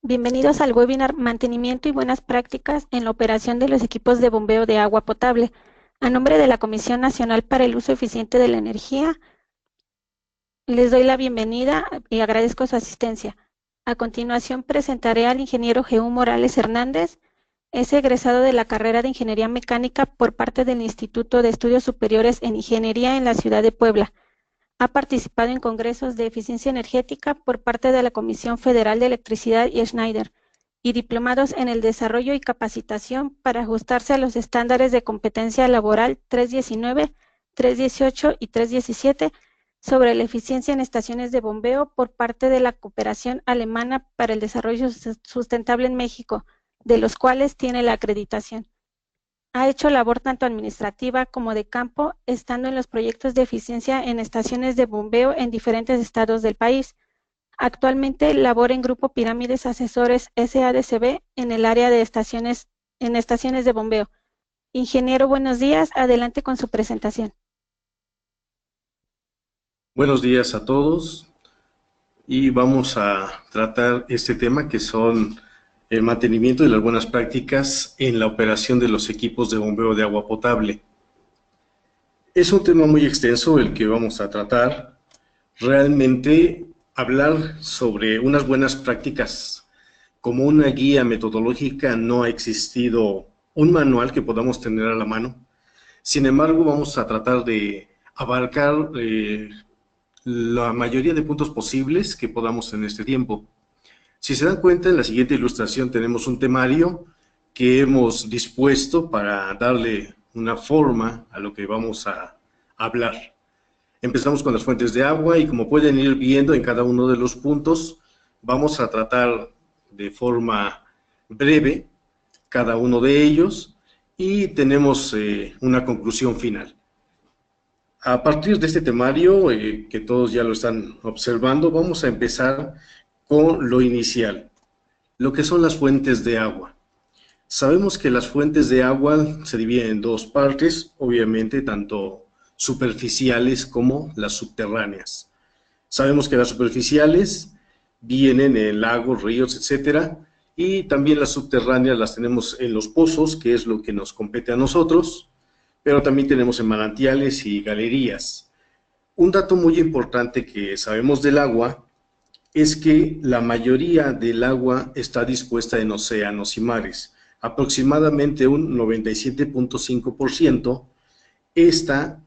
Bienvenidos al webinar Mantenimiento y buenas prácticas en la operación de los equipos de bombeo de agua potable. A nombre de la Comisión Nacional para el Uso Eficiente de la Energía, les doy la bienvenida y agradezco su asistencia. A continuación presentaré al ingeniero G.U. Morales Hernández. Es egresado de la carrera de Ingeniería Mecánica por parte del Instituto de Estudios Superiores en Ingeniería en la ciudad de Puebla. Ha participado en congresos de eficiencia energética por parte de la Comisión Federal de Electricidad y Schneider, y diplomados en el desarrollo y capacitación para ajustarse a los estándares de competencia laboral 319, 318 y 317 sobre la eficiencia en estaciones de bombeo por parte de la Cooperación Alemana para el Desarrollo Sustentable en México, de los cuales tiene la acreditación. Ha hecho labor tanto administrativa como de campo, estando en los proyectos de eficiencia en estaciones de bombeo en diferentes estados del país. Actualmente labora en Grupo Pirámides Asesores SADCB en el área de estaciones de bombeo. Ingeniero, buenos días. Adelante con su presentación. Buenos días a todos y vamos a tratar este tema que son el mantenimiento de las buenas prácticas en la operación de los equipos de bombeo de agua potable. Es un tema muy extenso el que vamos a tratar. Realmente hablar sobre unas buenas prácticas como una guía metodológica no ha existido un manual que podamos tener a la mano. Sin embargo, vamos a tratar de abarcar la mayoría de puntos posibles que podamos en este tiempo. Si se dan cuenta, en la siguiente ilustración tenemos un temario que hemos dispuesto para darle una forma a lo que vamos a hablar. Empezamos con las fuentes de agua y como pueden ir viendo en cada uno de los puntos, vamos a tratar de forma breve cada uno de ellos y tenemos una conclusión final. A partir de este temario, que todos ya lo están observando, vamos a empezar con lo inicial, lo que son las fuentes de agua. Sabemos que las fuentes de agua se dividen en dos partes, obviamente tanto superficiales como las subterráneas. Sabemos que las superficiales vienen en lagos, ríos, etcétera, y también las subterráneas las tenemos en los pozos, que es lo que nos compete a nosotros, pero también tenemos en manantiales y galerías. Un dato muy importante que sabemos del agua es que la mayoría del agua está dispuesta en océanos y mares. Aproximadamente un 97.5% está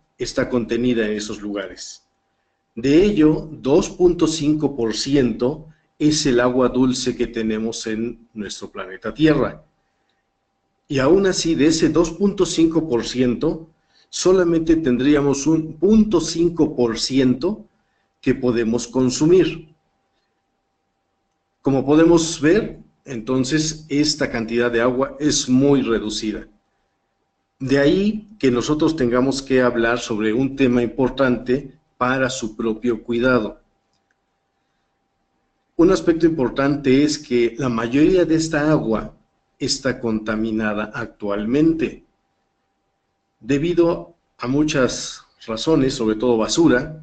contenida en esos lugares. De ello, 2.5% es el agua dulce que tenemos en nuestro planeta Tierra. Y aún así, de ese 2.5%, solamente tendríamos un 0.5% que podemos consumir. Como podemos ver, entonces, esta cantidad de agua es muy reducida. De ahí que nosotros tengamos que hablar sobre un tema importante para su propio cuidado. Un aspecto importante es que la mayoría de esta agua está contaminada actualmente, debido a muchas razones, sobre todo basura,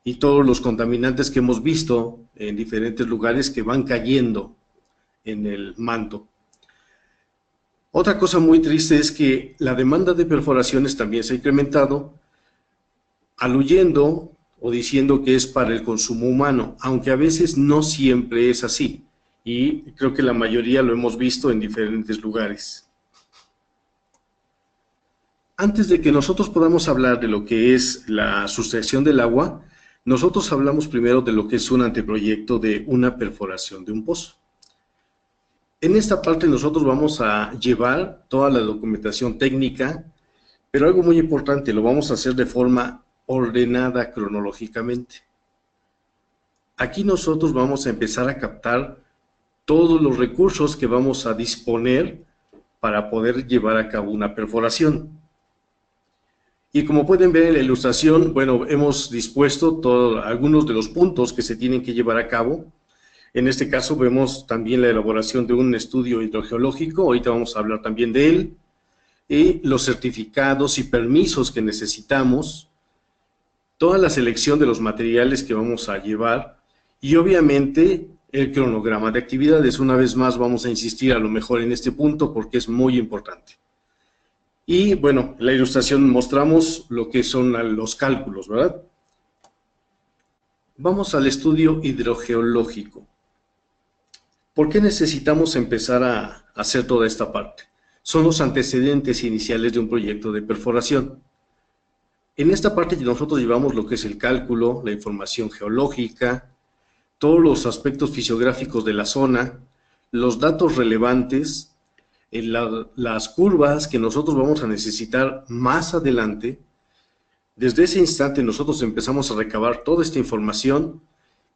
y todos los contaminantes que hemos visto en diferentes lugares que van cayendo en el manto. Otra cosa muy triste es que la demanda de perforaciones también se ha incrementado, aluyendo o diciendo que es para el consumo humano, aunque a veces no siempre es así, y creo que la mayoría lo hemos visto en diferentes lugares. Antes de que nosotros podamos hablar de lo que es la sustracción del agua, nosotros hablamos primero de lo que es un anteproyecto de una perforación de un pozo. En esta parte nosotros vamos a llevar toda la documentación técnica, pero algo muy importante, lo vamos a hacer de forma ordenada cronológicamente. Aquí nosotros vamos a empezar a captar todos los recursos que vamos a disponer para poder llevar a cabo una perforación. Y como pueden ver en la ilustración, bueno, hemos dispuesto algunos de los puntos que se tienen que llevar a cabo. En este caso vemos también la elaboración de un estudio hidrogeológico, ahorita vamos a hablar también de él, y los certificados y permisos que necesitamos, toda la selección de los materiales que vamos a llevar y obviamente El cronograma de actividades. Una vez más vamos a insistir a lo mejor en este punto porque es muy importante. Y bueno, en la ilustración mostramos lo que son los cálculos, ¿verdad? Vamos al estudio hidrogeológico. ¿Por qué necesitamos empezar a hacer toda esta parte? Son los antecedentes iniciales de un proyecto de perforación. En esta parte nosotros llevamos lo que es el cálculo, la información geológica, todos los aspectos fisiográficos de la zona, los datos relevantes, las curvas que nosotros vamos a necesitar más adelante. Desde ese instante nosotros empezamos a recabar toda esta información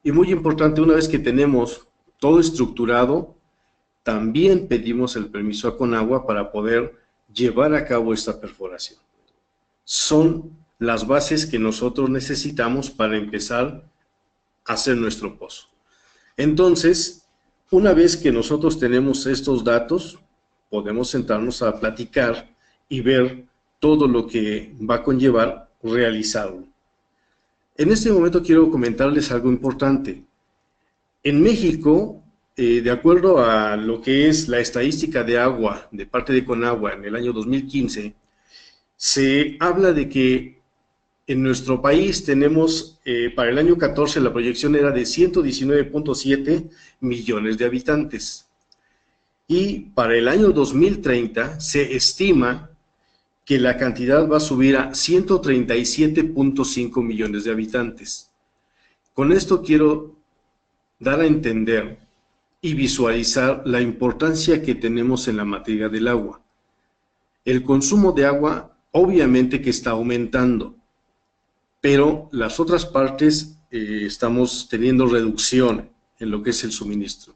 y muy importante, una vez que tenemos todo estructurado, también pedimos el permiso a Conagua para poder llevar a cabo esta perforación. Son las bases que nosotros necesitamos para empezar a hacer nuestro pozo. Entonces, una vez que nosotros tenemos estos datos, podemos sentarnos a platicar y ver todo lo que va a conllevar realizarlo. En este momento quiero comentarles algo importante. En México, de acuerdo a lo que es la estadística de agua de parte de Conagua en el año 2015, se habla de que en nuestro país tenemos, para el año 14, la proyección era de 119.7 millones de habitantes. Y para el año 2030 se estima que la cantidad va a subir a 137.5 millones de habitantes. Con esto quiero dar a entender y visualizar la importancia que tenemos en la materia del agua. El consumo de agua obviamente que está aumentando, pero las otras partes estamos teniendo reducción en lo que es el suministro.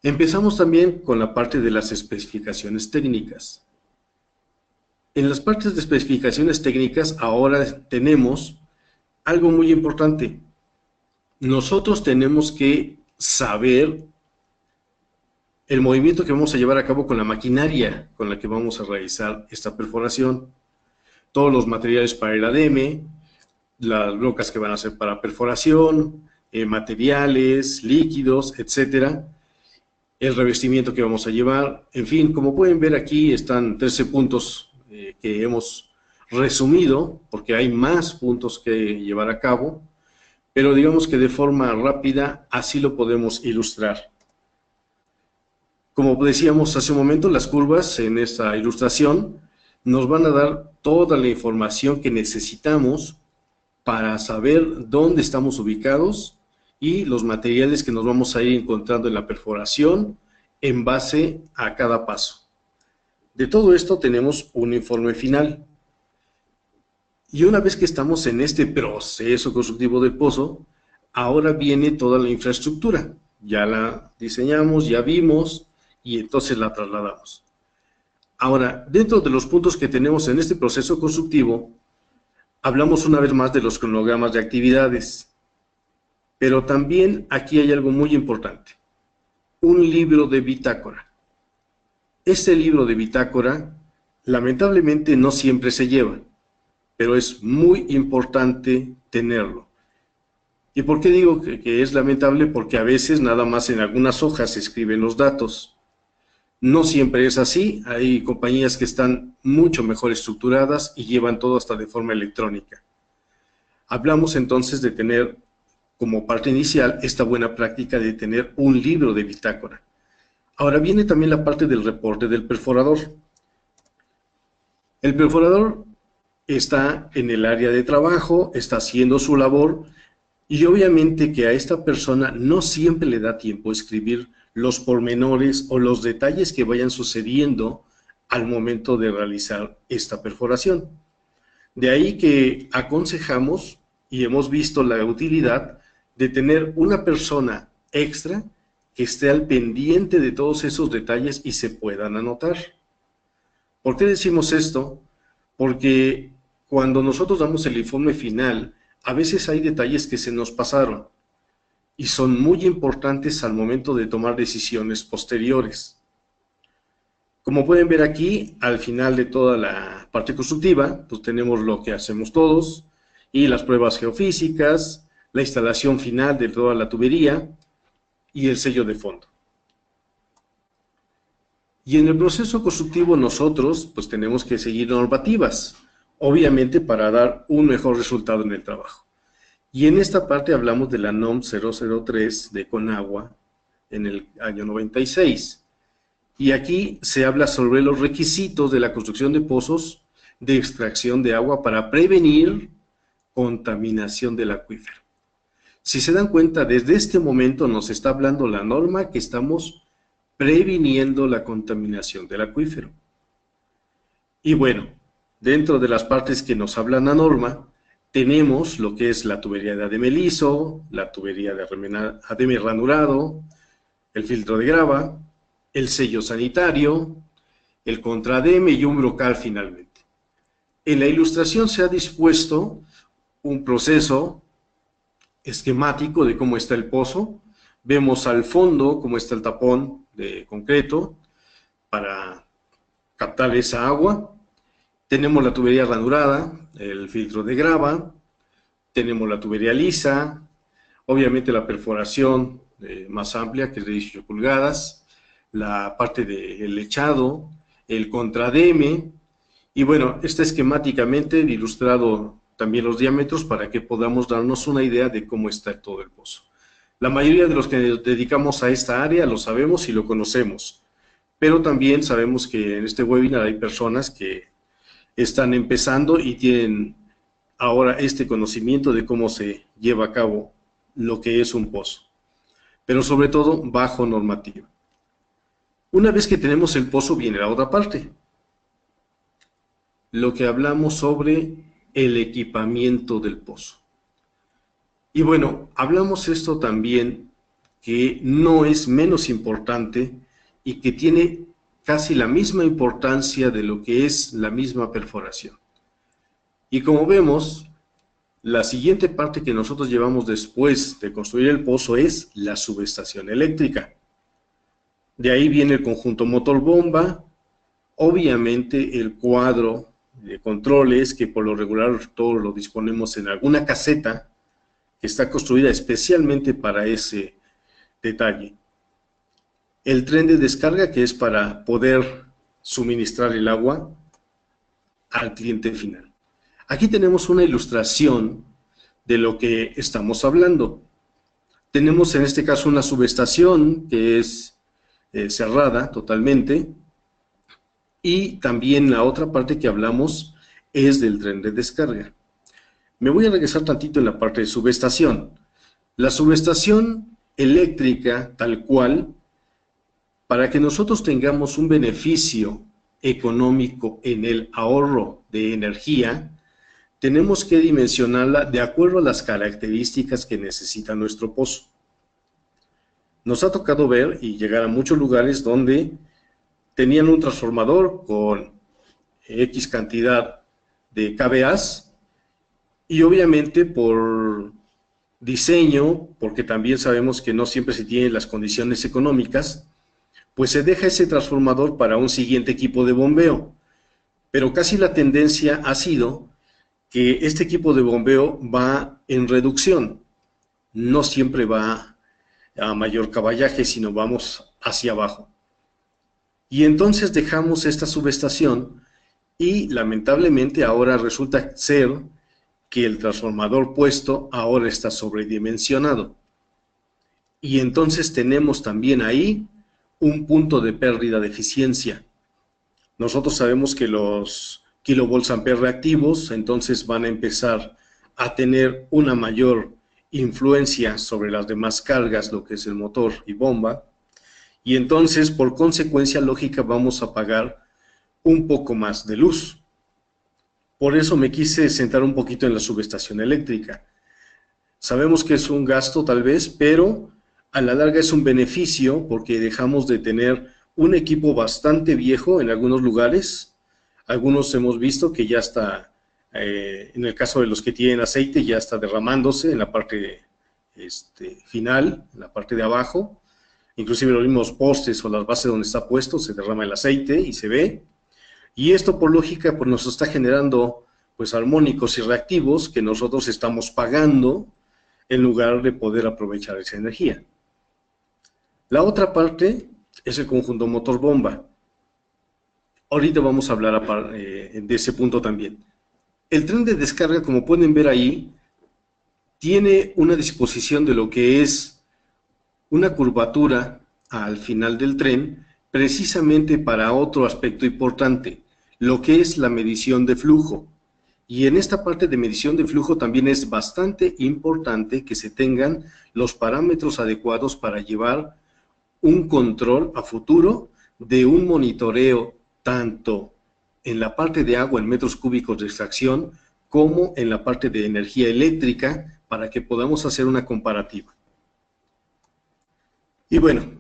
Empezamos también con la parte de las especificaciones técnicas. En las partes de especificaciones técnicas ahora tenemos algo muy importante. Nosotros tenemos que saber el movimiento que vamos a llevar a cabo con la maquinaria con la que vamos a realizar esta perforación. Todos los materiales para el ADM, las rocas que van a ser para perforación, materiales, líquidos, etcétera. El revestimiento que vamos a llevar, en fin, como pueden ver aquí están 13 puntos que hemos resumido, porque hay más puntos que llevar a cabo, pero digamos que de forma rápida así lo podemos ilustrar. Como decíamos hace un momento, las curvas en esta ilustración nos van a dar toda la información que necesitamos para saber dónde estamos ubicados y los materiales que nos vamos a ir encontrando en la perforación en base a cada paso. De todo esto tenemos un informe final. Y una vez que estamos en este proceso constructivo del pozo, ahora viene toda la infraestructura. Ya la diseñamos, ya vimos y entonces la trasladamos. Ahora, dentro de los puntos que tenemos en este proceso constructivo, hablamos una vez más de los cronogramas de actividades. Pero también aquí hay algo muy importante. Un libro de bitácora. Este libro de bitácora, lamentablemente, no siempre se lleva, pero es muy importante tenerlo. ¿Y por qué digo que es lamentable? Porque a veces nada más en algunas hojas se escriben los datos. No siempre es así, hay compañías que están mucho mejor estructuradas y llevan todo hasta de forma electrónica. Hablamos entonces de tener como parte inicial esta buena práctica de tener un libro de bitácora. Ahora viene también la parte del reporte del perforador. El perforador está en el área de trabajo, está haciendo su labor y obviamente que a esta persona no siempre le da tiempo a escribir los pormenores o los detalles que vayan sucediendo al momento de realizar esta perforación. De ahí que aconsejamos y hemos visto la utilidad de tener una persona extra que esté al pendiente de todos esos detalles y se puedan anotar. ¿Por qué decimos esto? Porque cuando nosotros damos el informe final, a veces hay detalles que se nos pasaron y son muy importantes al momento de tomar decisiones posteriores. Como pueden ver aquí, al final de toda la parte constructiva, pues tenemos lo que hacemos todos y las pruebas geofísicas, la instalación final de toda la tubería y el sello de fondo. Y en el proceso constructivo nosotros pues tenemos que seguir normativas, obviamente para dar un mejor resultado en el trabajo. Y en esta parte hablamos de la NOM 003 de Conagua en el año 96. Y aquí se habla sobre los requisitos de la construcción de pozos de extracción de agua para prevenir contaminación del acuífero. Si se dan cuenta, desde este momento nos está hablando la norma que estamos previniendo la contaminación del acuífero. Y bueno, dentro de las partes que nos hablan la norma, tenemos lo que es la tubería de ademelizo, la tubería de ademi ranurado, el filtro de grava, el sello sanitario, el contrademe y un brocal finalmente. En la ilustración se ha dispuesto un proceso esquemático de cómo está el pozo. Vemos al fondo cómo está el tapón de concreto para captar esa agua. Tenemos la tubería ranurada, el filtro de grava, tenemos la tubería lisa, obviamente la perforación más amplia, que es de 18 pulgadas, la parte del lechado, el contrademe, y bueno, está esquemáticamente ilustrado también los diámetros para que podamos darnos una idea de cómo está todo el pozo. La mayoría de los que nos dedicamos a esta área lo sabemos y lo conocemos, pero también sabemos que en este webinar hay personas que están empezando y tienen ahora este conocimiento de cómo se lleva a cabo lo que es un pozo, pero sobre todo bajo normativa. Una vez que tenemos el pozo viene la otra parte, lo que hablamos sobre el equipamiento del pozo. Y bueno, hablamos esto también que no es menos importante y que tiene casi la misma importancia de lo que es la misma perforación. Y como vemos, la siguiente parte que nosotros llevamos después de construir el pozo es la subestación eléctrica. De ahí viene el conjunto motor-bomba, obviamente el cuadro de controles, que por lo regular todo lo disponemos en alguna caseta que está construida especialmente para ese detalle. El tren de descarga, que es para poder suministrar el agua al cliente final. Aquí tenemos una ilustración de lo que estamos hablando. Tenemos en este caso una subestación que es cerrada totalmente, y también la otra parte que hablamos es del tren de descarga. Me voy a regresar tantito en la parte de subestación. La subestación eléctrica tal cual, para que nosotros tengamos un beneficio económico en el ahorro de energía, tenemos que dimensionarla de acuerdo a las características que necesita nuestro pozo. Nos ha tocado ver y llegar a muchos lugares donde tenían un transformador con X cantidad de kVA y obviamente por diseño, porque también sabemos que no siempre se tienen las condiciones económicas, pues se deja ese transformador para un siguiente equipo de bombeo. Pero casi la tendencia ha sido que este equipo de bombeo va en reducción, no siempre va a mayor caballaje, sino vamos hacia abajo. Y entonces dejamos esta subestación y lamentablemente ahora resulta ser que el transformador puesto ahora está sobredimensionado. Y entonces tenemos también ahí un punto de pérdida de eficiencia. Nosotros sabemos que los kilovolts ampere reactivos entonces van a empezar a tener una mayor influencia sobre las demás cargas, lo que es el motor y bomba, y entonces por consecuencia lógica vamos a pagar un poco más de luz. Por eso me quise centrar un poquito en la subestación eléctrica. Sabemos que es un gasto tal vez, pero a la larga es un beneficio porque dejamos de tener un equipo bastante viejo en algunos lugares. Algunos hemos visto que ya está, en el caso de los que tienen aceite, ya está derramándose en la parte final, en la parte de abajo. Inclusive los mismos postes o las bases donde está puesto se derrama el aceite y se ve. Y esto por lógica pues nos está generando pues armónicos y reactivos que nosotros estamos pagando en lugar de poder aprovechar esa energía. La otra parte es el conjunto motor-bomba. Ahorita vamos a hablar de ese punto también. El tren de descarga, como pueden ver ahí, tiene una disposición de lo que es una curvatura al final del tren, precisamente para otro aspecto importante, lo que es la medición de flujo. Y en esta parte de medición de flujo también es bastante importante que se tengan los parámetros adecuados para llevar un control a futuro de un monitoreo tanto en la parte de agua en metros cúbicos de extracción como en la parte de energía eléctrica para que podamos hacer una comparativa. Y bueno,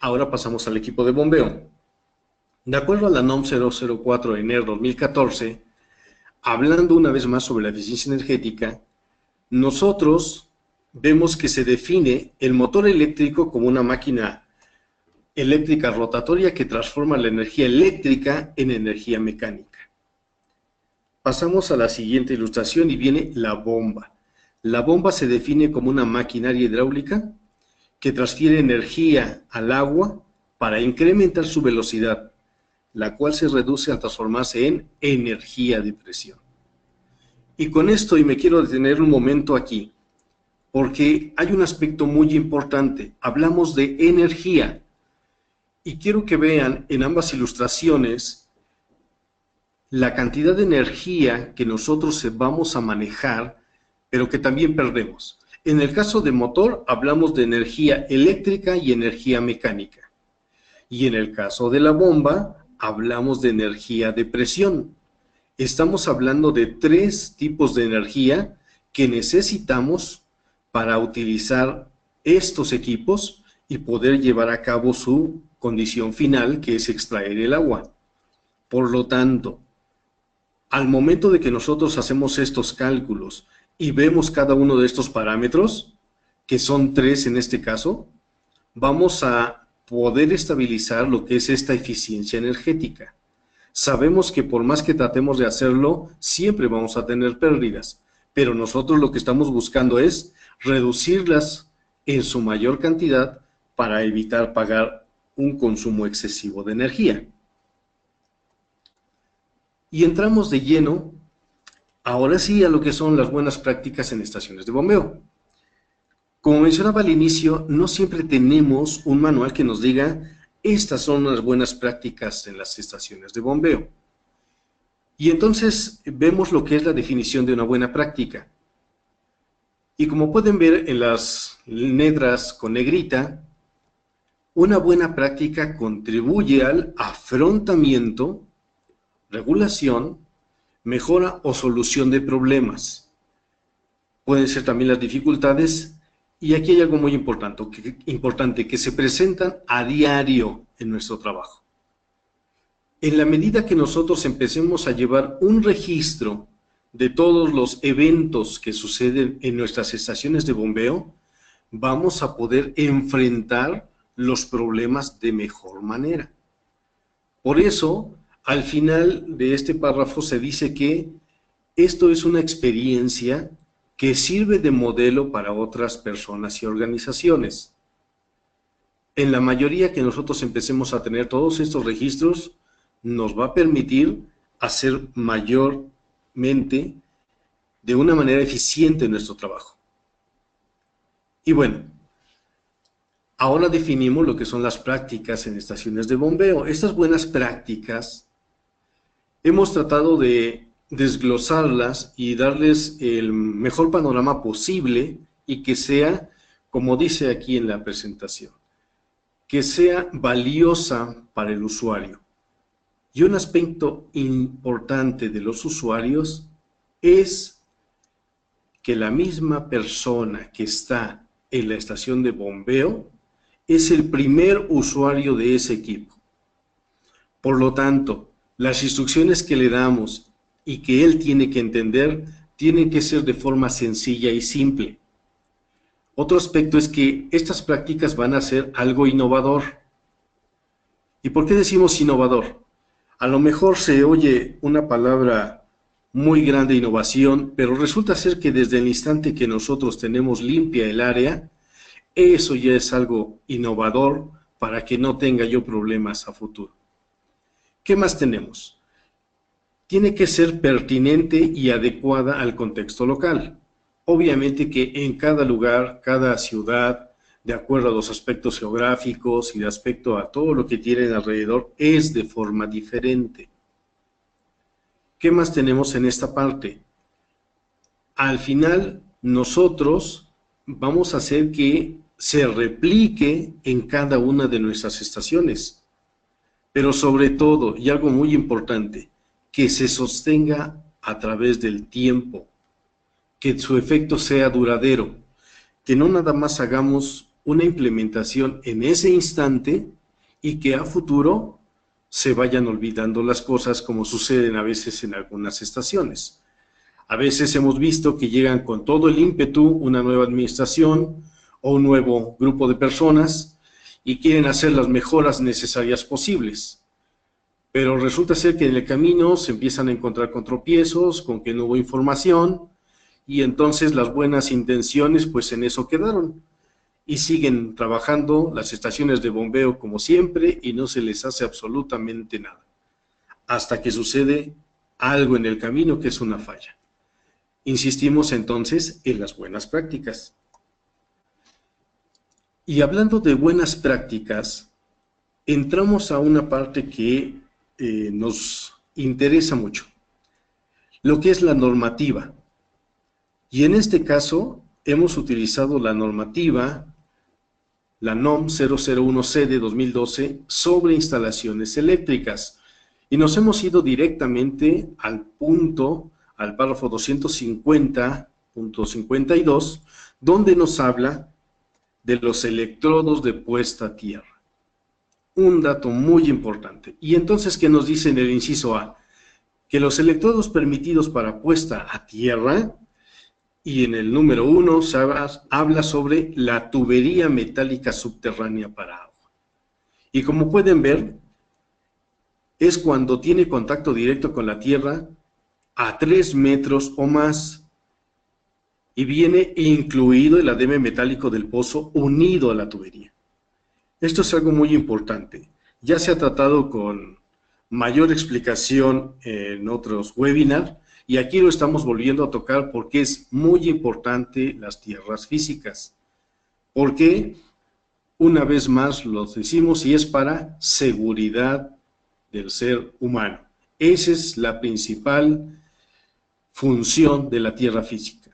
ahora pasamos al equipo de bombeo. De acuerdo a la NOM 004 ENER 2014, hablando una vez más sobre la eficiencia energética, nosotros vemos que se define el motor eléctrico como una máquina eléctrica rotatoria que transforma la energía eléctrica en energía mecánica. Pasamos a la siguiente ilustración y viene la bomba. La bomba se define como una maquinaria hidráulica que transfiere energía al agua para incrementar su velocidad, la cual se reduce al transformarse en energía de presión. Y con esto, y me quiero detener un momento aquí, porque hay un aspecto muy importante. Hablamos de energía, y quiero que vean en ambas ilustraciones la cantidad de energía que nosotros vamos a manejar, pero que también perdemos. En el caso de motor, hablamos de energía eléctrica y energía mecánica. Y en el caso de la bomba, hablamos de energía de presión. Estamos hablando de 3 tipos de energía que necesitamos para utilizar estos equipos y poder llevar a cabo su condición final, que es extraer el agua. Por lo tanto, al momento de que nosotros hacemos estos cálculos y vemos cada uno de estos parámetros, que son 3 en este caso, vamos a poder estabilizar lo que es esta eficiencia energética. Sabemos que por más que tratemos de hacerlo, siempre vamos a tener pérdidas, pero nosotros lo que estamos buscando es reducirlas en su mayor cantidad para evitar pagar un consumo excesivo de energía. Y entramos de lleno, ahora sí, a lo que son las buenas prácticas en estaciones de bombeo. Como mencionaba al inicio, no siempre tenemos un manual que nos diga estas son las buenas prácticas en las estaciones de bombeo. Y entonces vemos lo que es la definición de una buena práctica. Y como pueden ver en las letras con negrita, una buena práctica contribuye al afrontamiento, regulación, mejora o solución de problemas. Pueden ser también las dificultades, y aquí hay algo muy importante que se presentan a diario en nuestro trabajo. En la medida que nosotros empecemos a llevar un registro de todos los eventos que suceden en nuestras estaciones de bombeo, vamos a poder enfrentar los problemas de mejor manera. Por eso, al final de este párrafo se dice que esto es una experiencia que sirve de modelo para otras personas y organizaciones. En la mayoría que nosotros empecemos a tener todos estos registros, nos va a permitir hacer mayormente, de una manera eficiente, nuestro trabajo. Y bueno, ahora definimos lo que son las prácticas en estaciones de bombeo. Estas buenas prácticas hemos tratado de desglosarlas y darles el mejor panorama posible y que sea, como dice aquí en la presentación, que sea valiosa para el usuario. Y un aspecto importante de los usuarios es que la misma persona que está en la estación de bombeo es el primer usuario de ese equipo. Por lo tanto, las instrucciones que le damos y que él tiene que entender, tienen que ser de forma sencilla y simple. Otro aspecto es que estas prácticas van a ser algo innovador. ¿Y por qué decimos innovador? A lo mejor se oye una palabra muy grande innovación, pero resulta ser que desde el instante que nosotros tenemos limpia el área, eso ya es algo innovador para que no tenga yo problemas a futuro. ¿Qué más tenemos? Tiene que ser pertinente y adecuada al contexto local. Obviamente que en cada lugar, cada ciudad, de acuerdo a los aspectos geográficos y de aspecto a todo lo que tienen alrededor, es de forma diferente. ¿Qué más tenemos en esta parte? Al final, nosotros vamos a hacer que se replique en cada una de nuestras estaciones. Pero sobre todo, y algo muy importante, que se sostenga a través del tiempo, que su efecto sea duradero, que no nada más hagamos una implementación en ese instante y que a futuro se vayan olvidando las cosas como suceden a veces en algunas estaciones. A veces hemos visto que llegan con todo el ímpetu una nueva administración o un nuevo grupo de personas y quieren hacer las mejoras necesarias posibles. Pero resulta ser que en el camino se empiezan a encontrar con tropiezos, con que no hubo información, y entonces las buenas intenciones pues en eso quedaron. Y siguen trabajando las estaciones de bombeo como siempre y no se les hace absolutamente nada. Hasta que sucede algo en el camino que es una falla. Insistimos entonces en las buenas prácticas. Y hablando de buenas prácticas, entramos a una parte que nos interesa mucho, lo que es la normativa. Y en este caso hemos utilizado la normativa, la NOM 001C de 2012 sobre instalaciones eléctricas. Y nos hemos ido directamente al punto, al párrafo 250.52, donde nos habla de los electrodos de puesta a tierra. Un dato muy importante. Y entonces, ¿qué nos dice en el inciso A? Que los electrodos permitidos para puesta a tierra, y en el número 1 habla sobre la tubería metálica subterránea para agua. Y como pueden ver, es cuando tiene contacto directo con la tierra a 3 metros o más, y viene incluido el ademe metálico del pozo unido a la tubería. Esto es algo muy importante. Ya se ha tratado con mayor explicación en otros webinars y aquí lo estamos volviendo a tocar porque es muy importante las tierras físicas. Porque, una vez más lo decimos, y es para seguridad del ser humano. Esa es la principal función de la tierra física.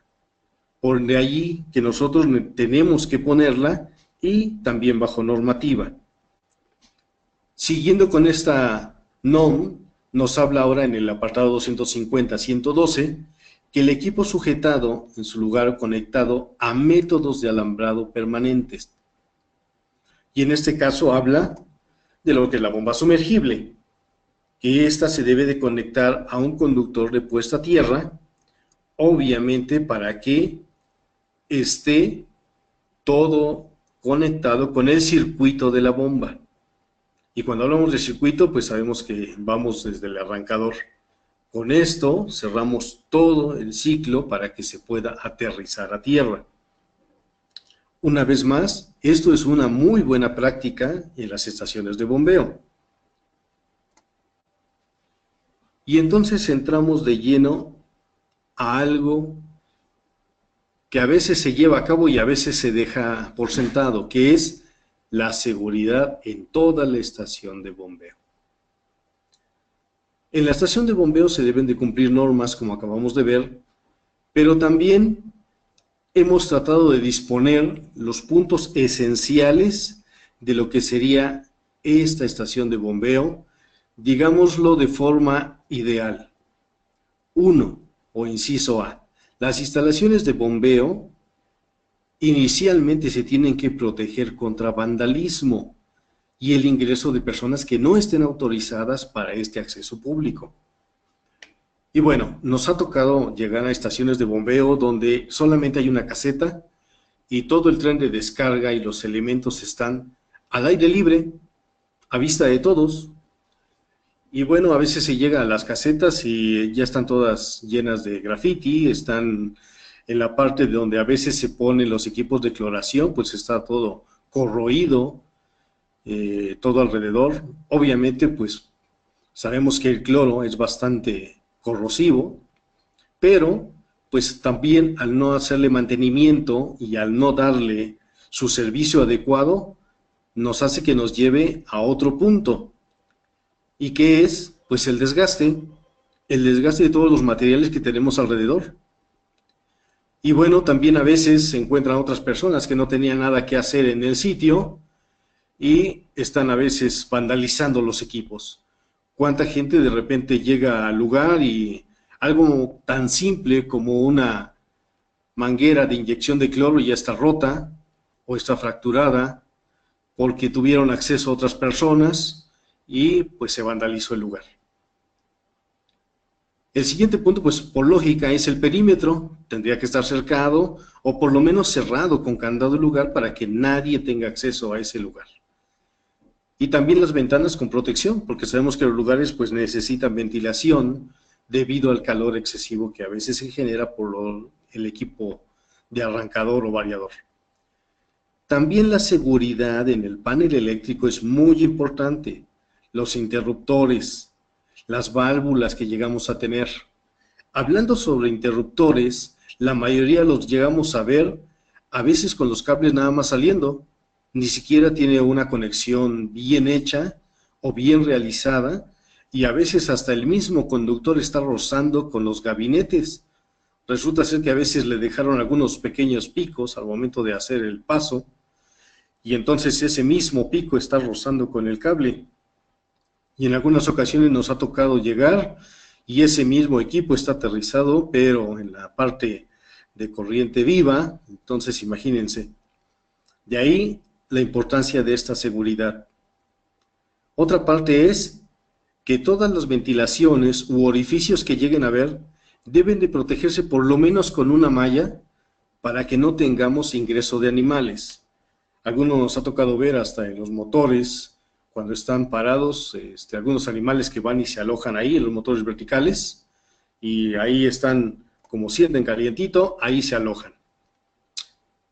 Por de allí que nosotros tenemos que ponerla y también bajo normativa. Siguiendo con esta NOM, nos habla ahora en el apartado 250.112 que el equipo sujetado en su lugar conectado a métodos de alambrado permanentes. Y en este caso habla de lo que es la bomba sumergible, que ésta se debe de conectar a un conductor de puesta a tierra, obviamente para que esté todo conectado con el circuito de la bomba. Y cuando hablamos de circuito, pues sabemos que vamos desde el arrancador. Con esto cerramos todo el ciclo para que se pueda aterrizar a tierra. Una vez más, esto es una muy buena práctica en las estaciones de bombeo. Y entonces entramos de lleno a algo que a veces se lleva a cabo y a veces se deja por sentado, que es la seguridad en toda la estación de bombeo. En la estación de bombeo se deben de cumplir normas, como acabamos de ver, pero también hemos tratado de disponer los puntos esenciales de lo que sería esta estación de bombeo, digámoslo de forma ideal. 1, o inciso A. Las instalaciones de bombeo inicialmente se tienen que proteger contra vandalismo y el ingreso de personas que no estén autorizadas para este acceso público. Y bueno, nos ha tocado llegar a estaciones de bombeo donde solamente hay una caseta y todo el tren de descarga y los elementos están al aire libre, a vista de todos. Y bueno, a veces se llega a las casetas y ya están todas llenas de graffiti, están en la parte de donde a veces se ponen los equipos de cloración, pues está todo corroído, todo alrededor. Obviamente, pues sabemos que el cloro es bastante corrosivo, pero pues también al no hacerle mantenimiento y al no darle su servicio adecuado, nos hace que nos lleve a otro punto. ¿Y qué es? Pues el desgaste de todos los materiales que tenemos alrededor. Y bueno, también a veces se encuentran otras personas que no tenían nada que hacer en el sitio y están a veces vandalizando los equipos. ¿Cuánta gente de repente llega al lugar y algo tan simple como una manguera de inyección de cloro ya está rota o está fracturada porque tuvieron acceso a otras personas y pues se vandalizó el lugar? El siguiente punto, pues por lógica, es el perímetro. Tendría que estar cercado o por lo menos cerrado con candado el lugar para que nadie tenga acceso a ese lugar. Y también las ventanas con protección, porque sabemos que los lugares pues necesitan ventilación debido al calor excesivo que a veces se genera por el equipo de arrancador o variador. También la seguridad en el panel eléctrico es muy importante. Los interruptores, las válvulas que llegamos a tener. Hablando sobre interruptores, la mayoría los llegamos a ver a veces con los cables nada más saliendo, ni siquiera tiene una conexión bien hecha o bien realizada, y a veces hasta el mismo conductor está rozando con los gabinetes. Resulta ser que a veces le dejaron algunos pequeños picos al momento de hacer el paso, y entonces ese mismo pico está rozando con el cable. Y en algunas ocasiones nos ha tocado llegar y ese mismo equipo está aterrizado, pero en la parte de corriente viva. Entonces imagínense, de ahí la importancia de esta seguridad. Otra parte es que todas las ventilaciones u orificios que lleguen a ver deben de protegerse por lo menos con una malla para que no tengamos ingreso de animales. Algunos nos ha tocado ver hasta en los motores, cuando están parados, algunos animales que van y se alojan ahí en los motores verticales, y ahí están, como sienten calientito, ahí se alojan.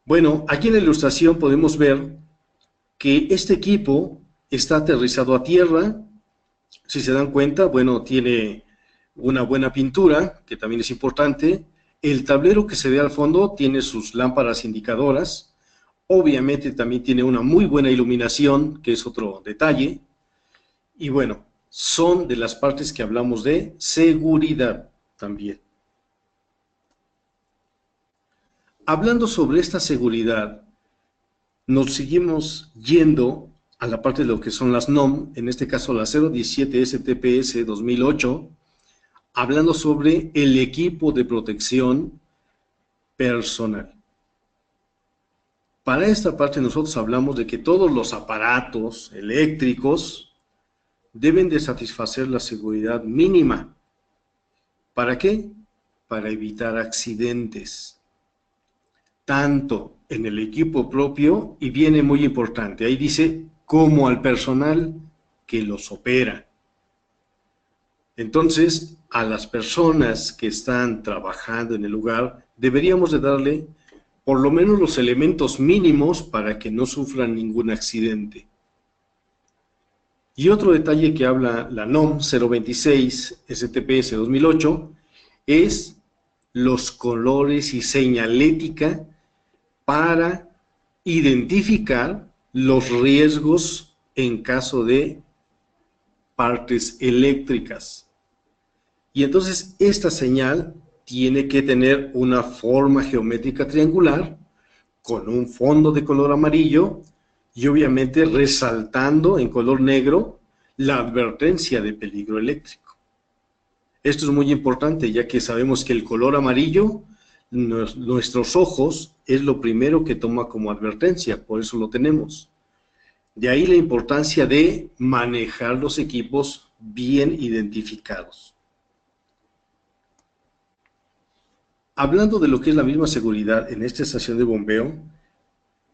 Bueno, aquí en la ilustración podemos ver que este equipo está aterrizado a tierra. Si se dan cuenta, bueno, tiene una buena pintura, que también es importante. El tablero que se ve al fondo tiene sus lámparas indicadoras. Obviamente también tiene una muy buena iluminación, que es otro detalle. Y bueno, son de las partes que hablamos de seguridad también. Hablando sobre esta seguridad, nos seguimos yendo a la parte de lo que son las NOM, en este caso la 017 STPS 2008, hablando sobre el equipo de protección personal. Para esta parte nosotros hablamos de que todos los aparatos eléctricos deben de satisfacer la seguridad mínima. ¿Para qué? Para evitar accidentes, tanto en el equipo propio, y viene muy importante, ahí dice, como al personal que los opera. Entonces, a las personas que están trabajando en el lugar, deberíamos de darle por lo menos los elementos mínimos para que no sufran ningún accidente. Y otro detalle que habla la NOM 026 STPS 2008 es los colores y señalética para identificar los riesgos en caso de partes eléctricas. Y entonces esta señal tiene que tener una forma geométrica triangular con un fondo de color amarillo y obviamente resaltando en color negro la advertencia de peligro eléctrico. Esto es muy importante, ya que sabemos que el color amarillo, nuestros ojos, es lo primero que toma como advertencia, por eso lo tenemos. De ahí la importancia de manejar los equipos bien identificados. Hablando de lo que es la misma seguridad en esta estación de bombeo,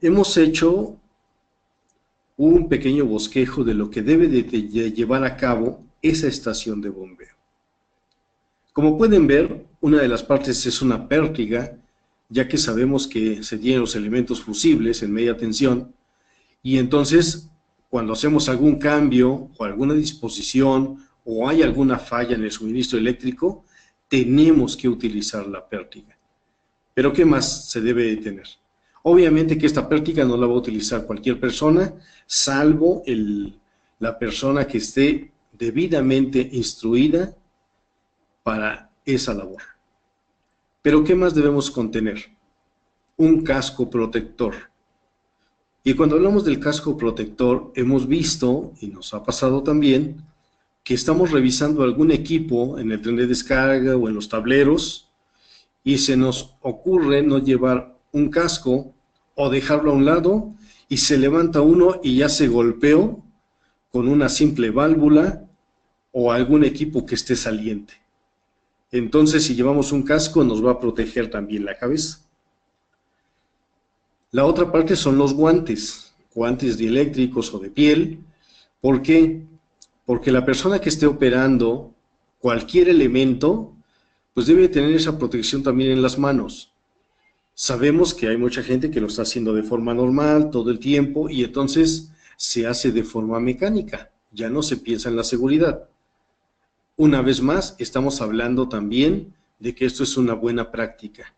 hemos hecho un pequeño bosquejo de lo que debe de llevar a cabo esa estación de bombeo. Como pueden ver, una de las partes es una pértiga, ya que sabemos que se tienen los elementos fusibles en media tensión, y entonces cuando hacemos algún cambio o alguna disposición o hay alguna falla en el suministro eléctrico, tenemos que utilizar la pértiga. ¿Pero qué más se debe de tener? Obviamente que esta pértiga no la va a utilizar cualquier persona, salvo la persona que esté debidamente instruida para esa labor. ¿Pero qué más debemos contener? Un casco protector. Y cuando hablamos del casco protector, hemos visto, y nos ha pasado también, que estamos revisando algún equipo en el tren de descarga o en los tableros, y se nos ocurre no llevar un casco o dejarlo a un lado, y se levanta uno y ya se golpeó con una simple válvula o algún equipo que esté saliente. Entonces, si llevamos un casco, nos va a proteger también la cabeza. La otra parte son los guantes, guantes dieléctricos o de piel. ¿Por qué? Porque la persona que esté operando cualquier elemento, pues debe tener esa protección también en las manos. Sabemos que hay mucha gente que lo está haciendo de forma normal todo el tiempo y entonces se hace de forma mecánica, ya no se piensa en la seguridad. Una vez más, estamos hablando también de que esto es una buena práctica.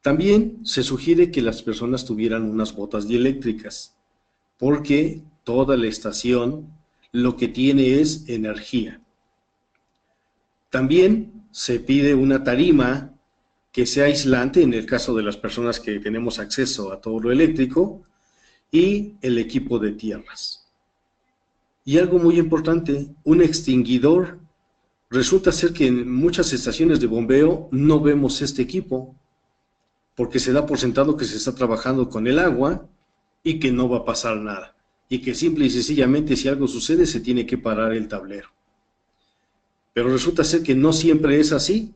También se sugiere que las personas tuvieran unas botas dieléctricas, porque toda la estación lo que tiene es energía. También se pide una tarima que sea aislante en el caso de las personas que tenemos acceso a todo lo eléctrico y el equipo de tierras. Y algo muy importante, un extinguidor. Resulta ser que en muchas estaciones de bombeo no vemos este equipo, porque se da por sentado que se está trabajando con el agua y que no va a pasar nada, y que simple y sencillamente si algo sucede se tiene que parar el tablero. Pero resulta ser que no siempre es así,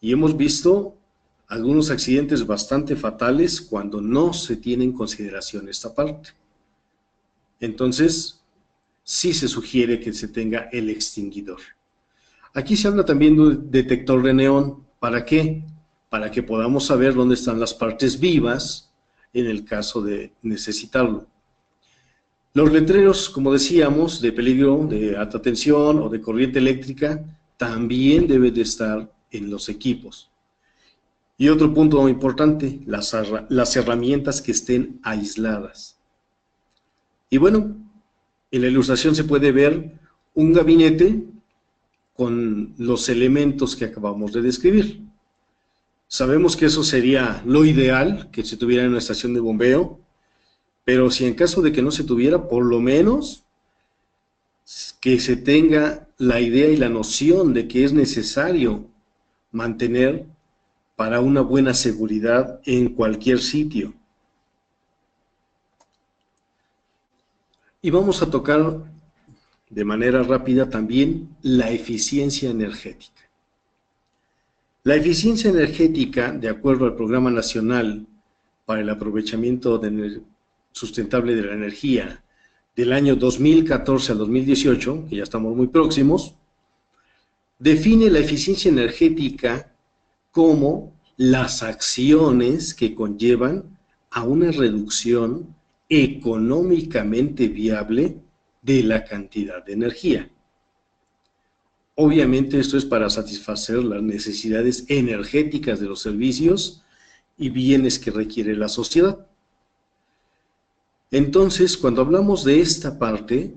y hemos visto algunos accidentes bastante fatales cuando no se tiene en consideración esta parte. Entonces, sí se sugiere que se tenga el extinguidor. Aquí se habla también de un detector de neón. ¿Para qué? Para que podamos saber dónde están las partes vivas en el caso de necesitarlo. Los letreros, como decíamos, de peligro, de alta tensión o de corriente eléctrica, también deben de estar en los equipos. Y otro punto importante, las herramientas que estén aisladas. Y bueno, en la ilustración se puede ver un gabinete con los elementos que acabamos de describir. Sabemos que eso sería lo ideal, que se tuviera en una estación de bombeo, pero si en caso de que no se tuviera, por lo menos que se tenga la idea y la noción de que es necesario mantener para una buena seguridad en cualquier sitio. Y vamos a tocar de manera rápida también la eficiencia energética. La eficiencia energética, de acuerdo al Programa Nacional para el Aprovechamiento Sustentable de la Energía del año 2014 al 2018, que ya estamos muy próximos, define la eficiencia energética como las acciones que conllevan a una reducción económicamente viable de la cantidad de energía. Obviamente esto es para satisfacer las necesidades energéticas de los servicios y bienes que requiere la sociedad. Entonces, cuando hablamos de esta parte,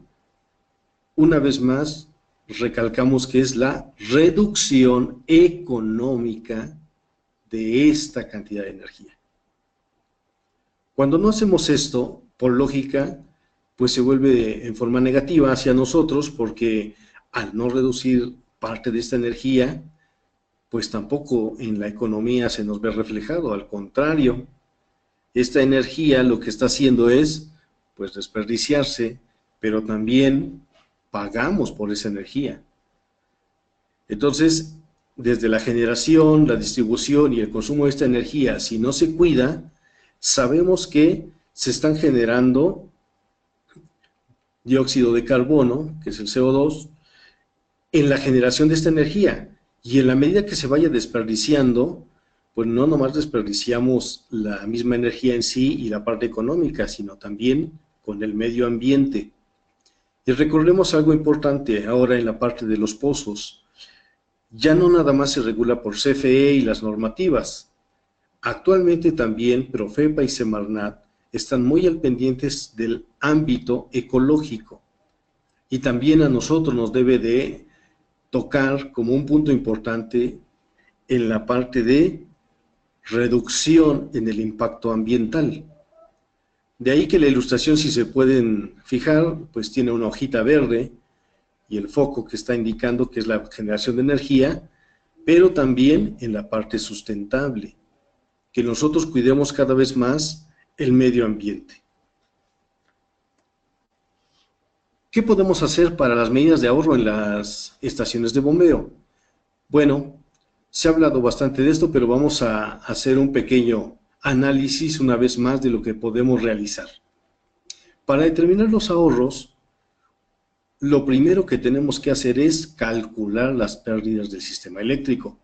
una vez más recalcamos que es la reducción económica de esta cantidad de energía. Cuando no hacemos esto, por lógica, pues se vuelve en forma negativa hacia nosotros, porque al no reducir parte de esta energía, pues tampoco en la economía se nos ve reflejado. Al contrario, esta energía lo que está haciendo es, pues, desperdiciarse, pero también pagamos por esa energía. Entonces, desde la generación, la distribución y el consumo de esta energía, si no se cuida, sabemos que se están generando dióxido de carbono, que es el CO2, en la generación de esta energía. Y en la medida que se vaya desperdiciando, pues no nomás desperdiciamos la misma energía en sí y la parte económica, sino también con el medio ambiente. Y recordemos algo importante ahora en la parte de los pozos. Ya no nada más se regula por CFE y las normativas. Actualmente también Profepa y Semarnat están muy al pendientes del ámbito ecológico. Y también a nosotros nos debe de tocar como un punto importante en la parte de reducción en el impacto ambiental. De ahí que la ilustración, si se pueden fijar, pues tiene una hojita verde y el foco que está indicando que es la generación de energía, pero también en la parte sustentable, que nosotros cuidemos cada vez más el medio ambiente. ¿Qué podemos hacer para las medidas de ahorro en las estaciones de bombeo? Bueno, se ha hablado bastante de esto, pero vamos a hacer un pequeño análisis una vez más de lo que podemos realizar. Para determinar los ahorros, lo primero que tenemos que hacer es calcular las pérdidas del sistema eléctrico.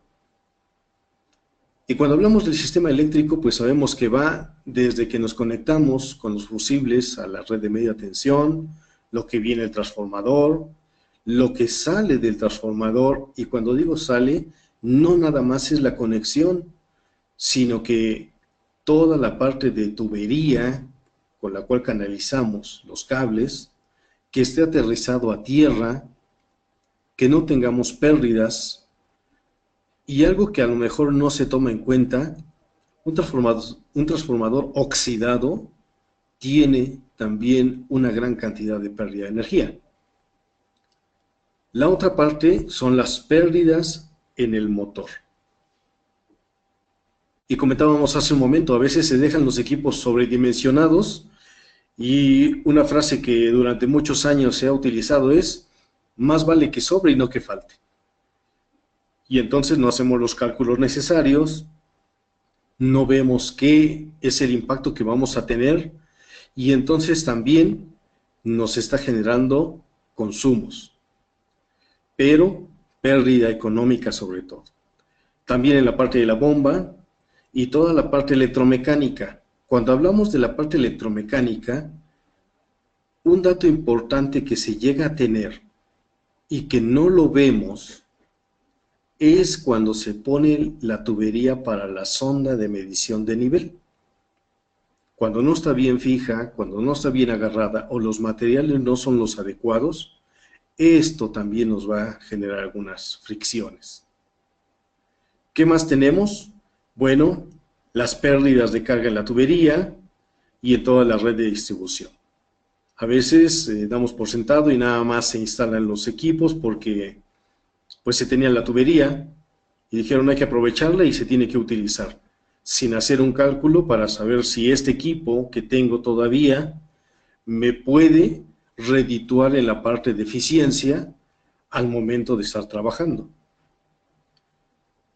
Y cuando hablamos del sistema eléctrico, pues sabemos que va desde que nos conectamos con los fusibles a la red de media tensión, lo que viene el transformador, lo que sale del transformador, y cuando digo sale, no nada más es la conexión, sino que toda la parte de tubería con la cual canalizamos los cables, que esté aterrizado a tierra, que no tengamos pérdidas, y algo que a lo mejor no se toma en cuenta, un transformador oxidado tiene también una gran cantidad de pérdida de energía. La otra parte son las pérdidas en el motor. Y comentábamos hace un momento, a veces se dejan los equipos sobredimensionados, y una frase que durante muchos años se ha utilizado es: más vale que sobre y no que falte. Y entonces no hacemos los cálculos necesarios, no vemos qué es el impacto que vamos a tener, y entonces también nos está generando consumos, pero pérdida económica sobre todo. También en la parte de la bomba y toda la parte electromecánica. Cuando hablamos de la parte electromecánica, un dato importante que se llega a tener y que no lo vemos es cuando se pone la tubería para la sonda de medición de nivel. Cuando no está bien fija, cuando no está bien agarrada o los materiales no son los adecuados, esto también nos va a generar algunas fricciones. ¿Qué más tenemos? Bueno, las pérdidas de carga en la tubería y en toda la red de distribución. A veces damos por sentado y nada más se instalan los equipos porque pues se tenía la tubería y dijeron hay que aprovecharla y se tiene que utilizar, sin hacer un cálculo para saber si este equipo que tengo todavía me puede redituar en la parte de eficiencia al momento de estar trabajando.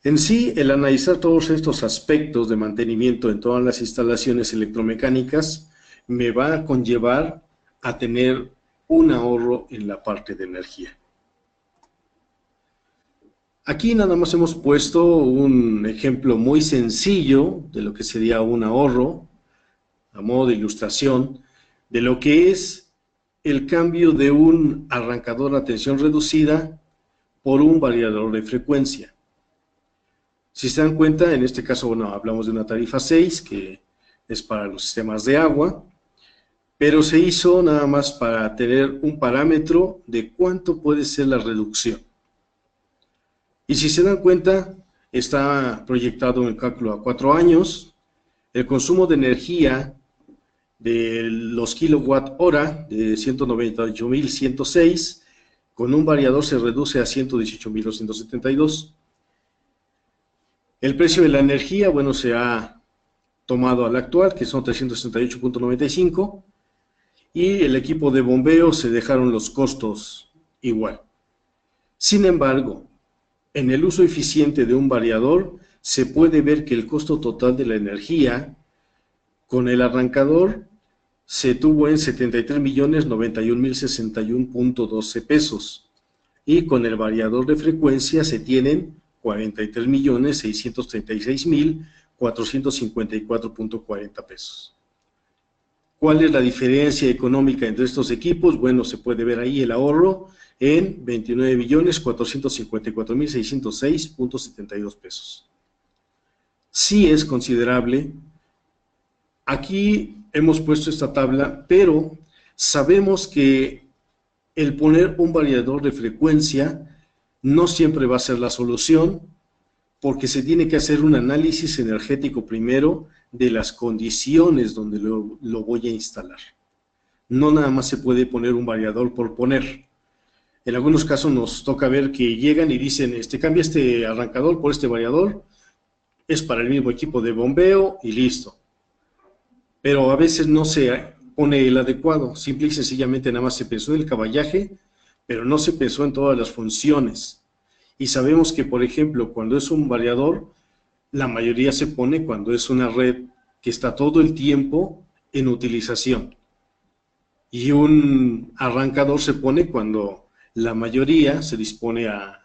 En sí, el analizar todos estos aspectos de mantenimiento en todas las instalaciones electromecánicas me va a conllevar a tener un ahorro en la parte de energía. Aquí nada más hemos puesto un ejemplo muy sencillo de lo que sería un ahorro, a modo de ilustración, de lo que es el cambio de un arrancador a tensión reducida por un variador de frecuencia. Si se dan cuenta, en este caso, bueno, hablamos de una tarifa 6, que es para los sistemas de agua, pero se hizo nada más para tener un parámetro de cuánto puede ser la reducción. Y si se dan cuenta, está proyectado en el cálculo a 4 años, el consumo de energía de los kilowatt hora de 198.106, con un variador se reduce a 118.272. El precio de la energía, bueno, se ha tomado al actual, que son 368.95, y el equipo de bombeo se dejaron los costos igual. Sin embargo, en el uso eficiente de un variador, se puede ver que el costo total de la energía con el arrancador se tuvo en 73.091.061.12 pesos. y con el variador de frecuencia se tienen 43.636.454.40 pesos. ¿Cuál es la diferencia económica entre estos equipos? Bueno, se puede ver ahí el ahorro en 29.454.606.72 pesos. Sí es considerable. Aquí hemos puesto esta tabla, pero sabemos que el poner un variador de frecuencia no siempre va a ser la solución, porque se tiene que hacer un análisis energético primero de las condiciones donde lo voy a instalar. No nada más se puede poner un variador por poner. En algunos casos nos toca ver que llegan y dicen, cambia este arrancador por este variador, es para el mismo equipo de bombeo y listo. Pero a veces no se pone el adecuado, simple y sencillamente nada más se pensó en el caballaje, pero no se pensó en todas las funciones. Y sabemos que, por ejemplo, cuando es un variador, la mayoría se pone cuando es una red que está todo el tiempo en utilización. Y un arrancador se pone cuando la mayoría se dispone a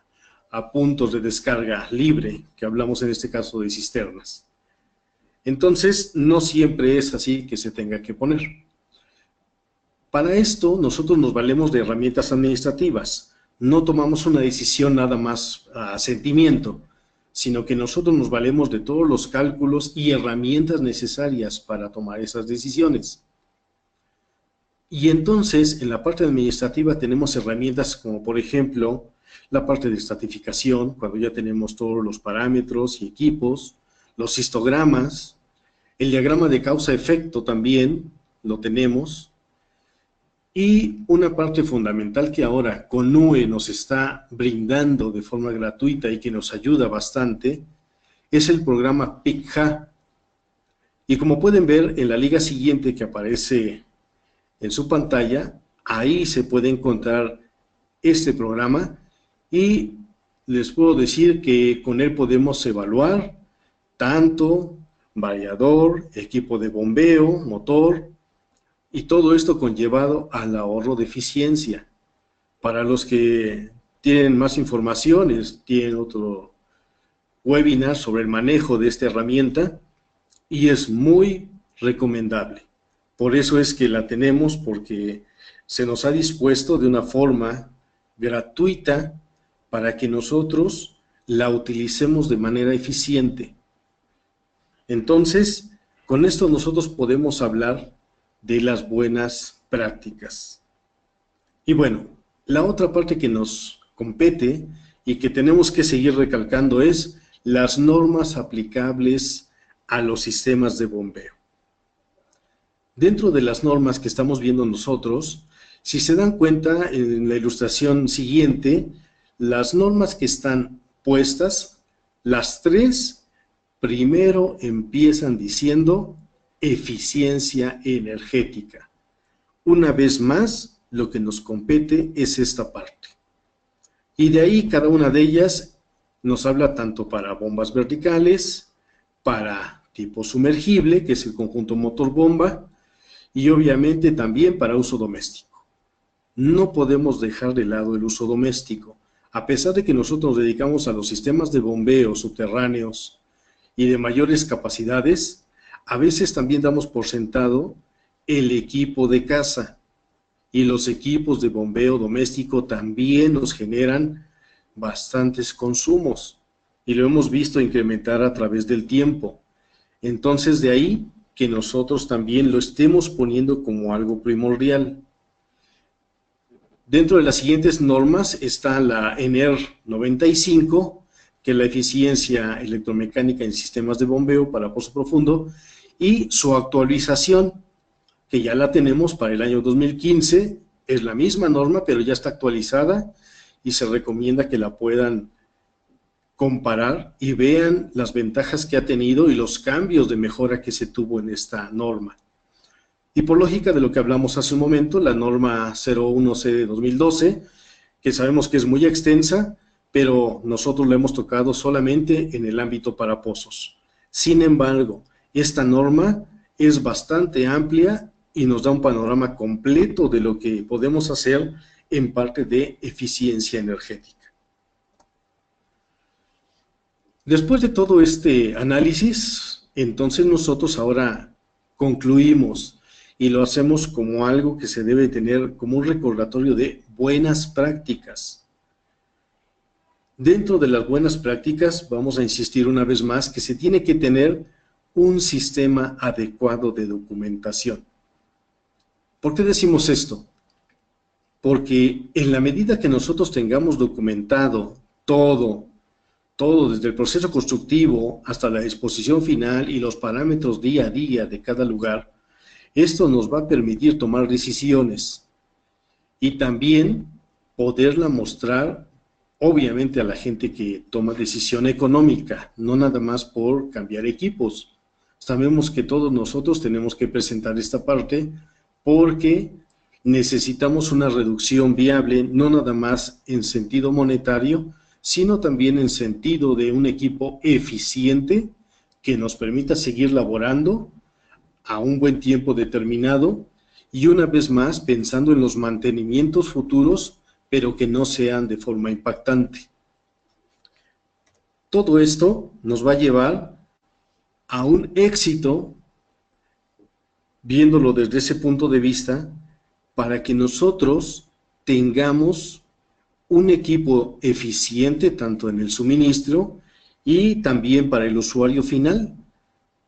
puntos de descarga libre, que hablamos en este caso de cisternas. Entonces, no siempre es así que se tenga que poner. Para esto, nosotros nos valemos de herramientas administrativas. No tomamos una decisión nada más a sentimiento, sino que nosotros nos valemos de todos los cálculos y herramientas necesarias para tomar esas decisiones. Y entonces, en la parte administrativa tenemos herramientas como, por ejemplo, la parte de estratificación, cuando ya tenemos todos los parámetros y equipos, los histogramas, el diagrama de causa-efecto también lo tenemos, y una parte fundamental que ahora CONUE nos está brindando de forma gratuita y que nos ayuda bastante, es el programa PICJA. Y como pueden ver en la liga siguiente que aparece en su pantalla, ahí se puede encontrar este programa y les puedo decir que con él podemos evaluar tanto variador, equipo de bombeo, motor, y todo esto conllevado al ahorro de eficiencia. Para los que tienen más informaciones, tienen otro webinar sobre el manejo de esta herramienta y es muy recomendable. Por eso es que la tenemos, porque se nos ha dispuesto de una forma gratuita para que nosotros la utilicemos de manera eficiente. Entonces, con esto nosotros podemos hablar de las buenas prácticas. Y bueno, la otra parte que nos compete y que tenemos que seguir recalcando es las normas aplicables a los sistemas de bombeo. Dentro de las normas que estamos viendo nosotros, si se dan cuenta en la ilustración siguiente, las normas que están puestas, las tres primero empiezan diciendo eficiencia energética. Una vez más, lo que nos compete es esta parte. Y de ahí cada una de ellas nos habla tanto para bombas verticales, para tipo sumergible, que es el conjunto motor-bomba, y obviamente también para uso doméstico. No podemos dejar de lado el uso doméstico. A pesar de que nosotros nos dedicamos a los sistemas de bombeo subterráneos y de mayores capacidades, a veces también damos por sentado el equipo de casa, y los equipos de bombeo doméstico también nos generan bastantes consumos y lo hemos visto incrementar a través del tiempo. Entonces, de ahí que nosotros también lo estemos poniendo como algo primordial. Dentro de las siguientes normas está la ENER 95, que es la eficiencia electromecánica en sistemas de bombeo para pozo profundo, y su actualización, que ya la tenemos para el año 2015, es la misma norma, pero ya está actualizada y se recomienda que la puedan comparar y vean las ventajas que ha tenido y los cambios de mejora que se tuvo en esta norma. Y por lógica de lo que hablamos hace un momento, la norma 01C de 2012, que sabemos que es muy extensa, pero nosotros la hemos tocado solamente en el ámbito para pozos. Sin embargo, esta norma es bastante amplia y nos da un panorama completo de lo que podemos hacer en parte de eficiencia energética. Después de todo este análisis, entonces nosotros ahora concluimos y lo hacemos como algo que se debe tener como un recordatorio de buenas prácticas. Dentro de las buenas prácticas, vamos a insistir una vez más que se tiene que tener un sistema adecuado de documentación. ¿Por qué decimos esto? Porque en la medida que nosotros tengamos documentado todo desde el proceso constructivo hasta la exposición final y los parámetros día a día de cada lugar, esto nos va a permitir tomar decisiones y también poderla mostrar, obviamente, a la gente que toma decisión económica, no nada más por cambiar equipos. Sabemos que todos nosotros tenemos que presentar esta parte porque necesitamos una reducción viable, no nada más en sentido monetario, sino también en sentido de un equipo eficiente que nos permita seguir laborando a un buen tiempo determinado y una vez más pensando en los mantenimientos futuros, pero que no sean de forma impactante. Todo esto nos va a llevar a un éxito, viéndolo desde ese punto de vista, para que nosotros tengamos un equipo eficiente tanto en el suministro y también para el usuario final,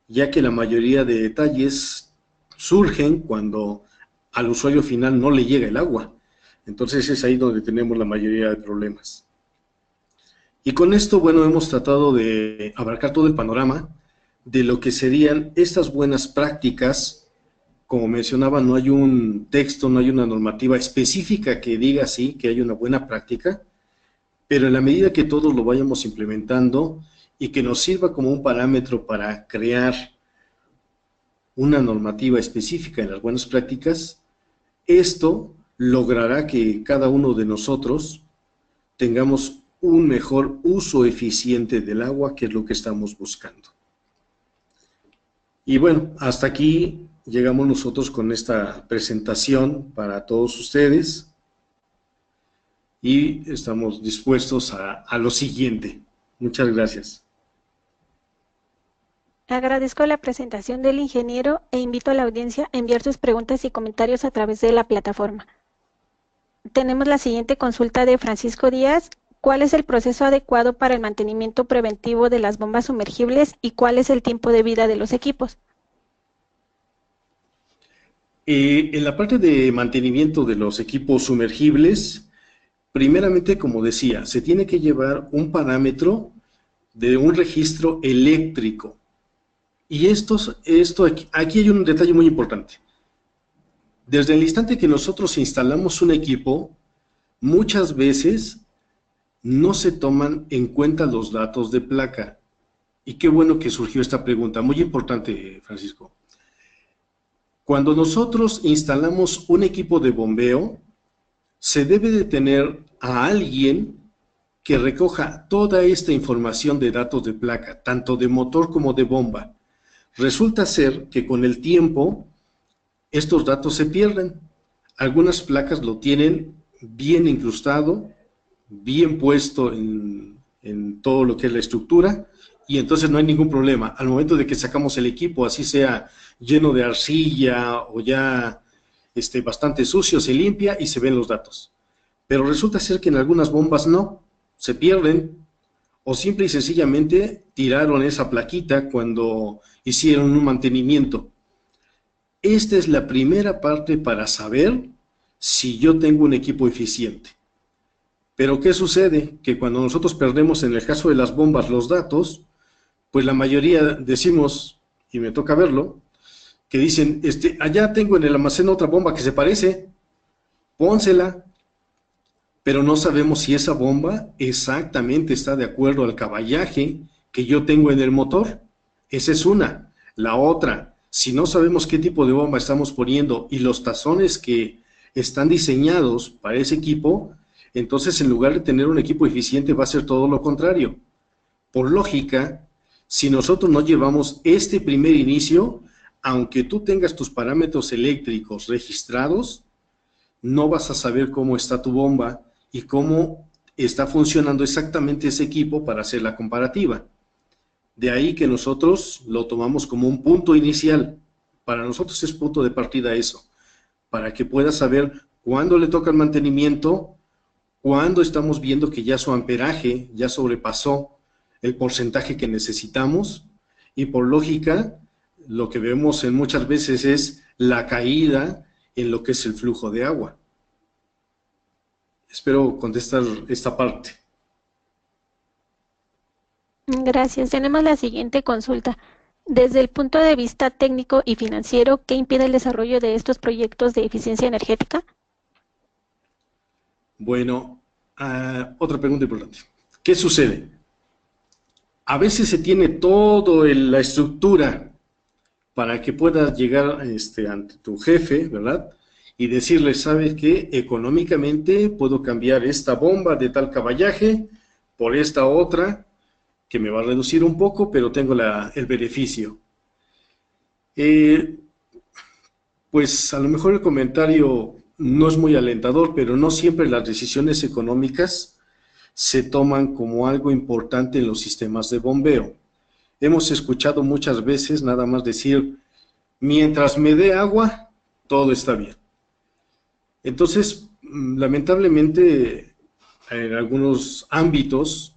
ya que la mayoría de detalles surgen cuando al usuario final no le llega el agua. Entonces es ahí donde tenemos la mayoría de problemas. Y con esto, bueno, hemos tratado de abarcar todo el panorama de lo que serían estas buenas prácticas. Como mencionaba, no hay un texto, no hay una normativa específica que diga así, que hay una buena práctica, pero en la medida que todos lo vayamos implementando y que nos sirva como un parámetro para crear una normativa específica en las buenas prácticas, esto logrará que cada uno de nosotros tengamos un mejor uso eficiente del agua, que es lo que estamos buscando. Y bueno, hasta aquí llegamos nosotros con esta presentación para todos ustedes y estamos dispuestos a lo siguiente. Muchas gracias. Agradezco la presentación del ingeniero e invito a la audiencia a enviar sus preguntas y comentarios a través de la plataforma. Tenemos la siguiente consulta de Francisco Díaz. ¿Cuál es el proceso adecuado para el mantenimiento preventivo de las bombas sumergibles y cuál es el tiempo de vida de los equipos? En la parte de mantenimiento de los equipos sumergibles, primeramente, como decía, se tiene que llevar un parámetro de un registro eléctrico. Y aquí hay un detalle muy importante. Desde el instante que nosotros instalamos un equipo, muchas veces no se toman en cuenta los datos de placa. Y qué bueno que surgió esta pregunta, muy importante, Francisco. Cuando nosotros instalamos un equipo de bombeo, se debe de tener a alguien que recoja toda esta información de datos de placa, tanto de motor como de bomba. Resulta ser que con el tiempo estos datos se pierden. Algunas placas lo tienen bien incrustado, bien puesto en todo lo que es la estructura, y entonces no hay ningún problema. Al momento de que sacamos el equipo, así sea lleno de arcilla o ya bastante sucio, se limpia y se ven los datos. Pero resulta ser que en algunas bombas no, se pierden, o simple y sencillamente tiraron esa plaquita cuando hicieron un mantenimiento. Esta es la primera parte para saber si yo tengo un equipo eficiente. Pero ¿qué sucede? Que cuando nosotros perdemos, en el caso de las bombas, los datos, pues la mayoría decimos, y me toca verlo, que dicen, allá tengo en el almacén otra bomba que se parece, pónsela, pero no sabemos si esa bomba exactamente está de acuerdo al caballaje que yo tengo en el motor. Esa es una. La otra, si no sabemos qué tipo de bomba estamos poniendo y los tazones que están diseñados para ese equipo, entonces en lugar de tener un equipo eficiente va a ser todo lo contrario. Por lógica, si nosotros no llevamos este primer inicio, aunque tú tengas tus parámetros eléctricos registrados, no vas a saber cómo está tu bomba y cómo está funcionando exactamente ese equipo para hacer la comparativa. De ahí que nosotros lo tomamos como un punto inicial. Para nosotros es punto de partida eso, para que puedas saber cuándo le toca el mantenimiento, cuándo estamos viendo que ya su amperaje ya sobrepasó el porcentaje que necesitamos, y por lógica, lo que vemos en muchas veces es la caída en lo que es el flujo de agua. Espero contestar esta parte. Gracias. Tenemos la siguiente consulta. Desde el punto de vista técnico y financiero, ¿qué impide el desarrollo de estos proyectos de eficiencia energética? Bueno, otra pregunta importante. ¿Qué sucede? A veces se tiene toda la estructura para que puedas llegar ante tu jefe, ¿verdad? Y decirle, ¿sabes qué? Económicamente puedo cambiar esta bomba de tal caballaje por esta otra, que me va a reducir un poco, pero tengo el beneficio. Pues a lo mejor el comentario no es muy alentador, pero no siempre las decisiones económicas se toman como algo importante en los sistemas de bombeo. Hemos escuchado muchas veces nada más decir, mientras me dé agua, todo está bien. Entonces, lamentablemente, en algunos ámbitos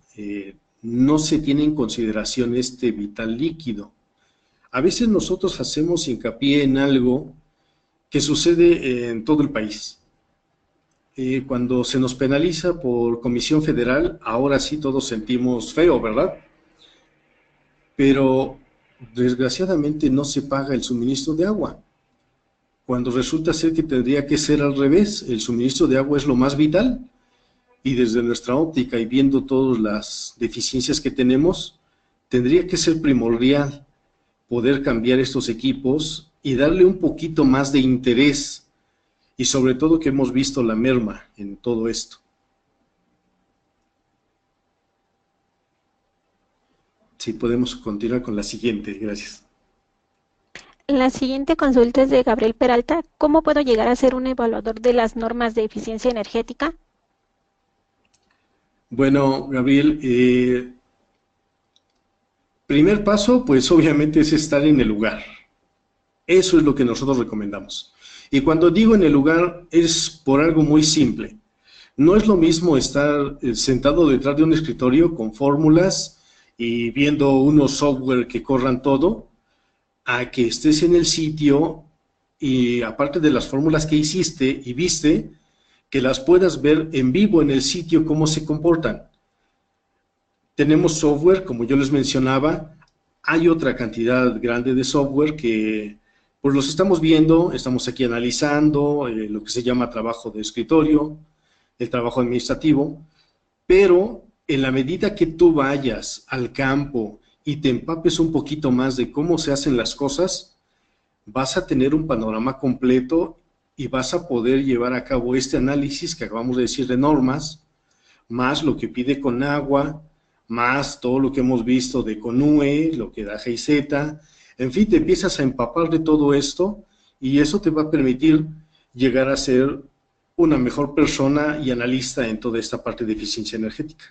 no se tiene en consideración este vital líquido. A veces nosotros hacemos hincapié en algo que sucede en todo el país. Cuando se nos penaliza por Comisión Federal, ahora sí todos sentimos feo, ¿verdad? Pero desgraciadamente no se paga el suministro de agua, cuando resulta ser que tendría que ser al revés. El suministro de agua es lo más vital, y desde nuestra óptica y viendo todas las deficiencias que tenemos, tendría que ser primordial poder cambiar estos equipos y darle un poquito más de interés, y sobre todo que hemos visto la merma en todo esto. Sí, podemos continuar con la siguiente, gracias. La siguiente consulta es de Gabriel Peralta. ¿Cómo puedo llegar a ser un evaluador de las normas de eficiencia energética? Bueno, Gabriel, primer paso, pues obviamente es estar en el lugar. Eso es lo que nosotros recomendamos. Y cuando digo en el lugar, es por algo muy simple. No es lo mismo estar sentado detrás de un escritorio con fórmulas y viendo unos software que corran todo, a que estés en el sitio y, aparte de las fórmulas que hiciste y viste, que las puedas ver en vivo en el sitio cómo se comportan. Tenemos software, como yo les mencionaba, hay otra cantidad grande de software que pues los estamos viendo, estamos aquí analizando lo que se llama trabajo de escritorio, el trabajo administrativo, pero en la medida que tú vayas al campo y te empapes un poquito más de cómo se hacen las cosas, vas a tener un panorama completo y vas a poder llevar a cabo este análisis que acabamos de decir de normas, más lo que pide Conagua, más todo lo que hemos visto de CONUE, lo que da GIZ, en fin, te empiezas a empapar de todo esto, y eso te va a permitir llegar a ser una mejor persona y analista en toda esta parte de eficiencia energética.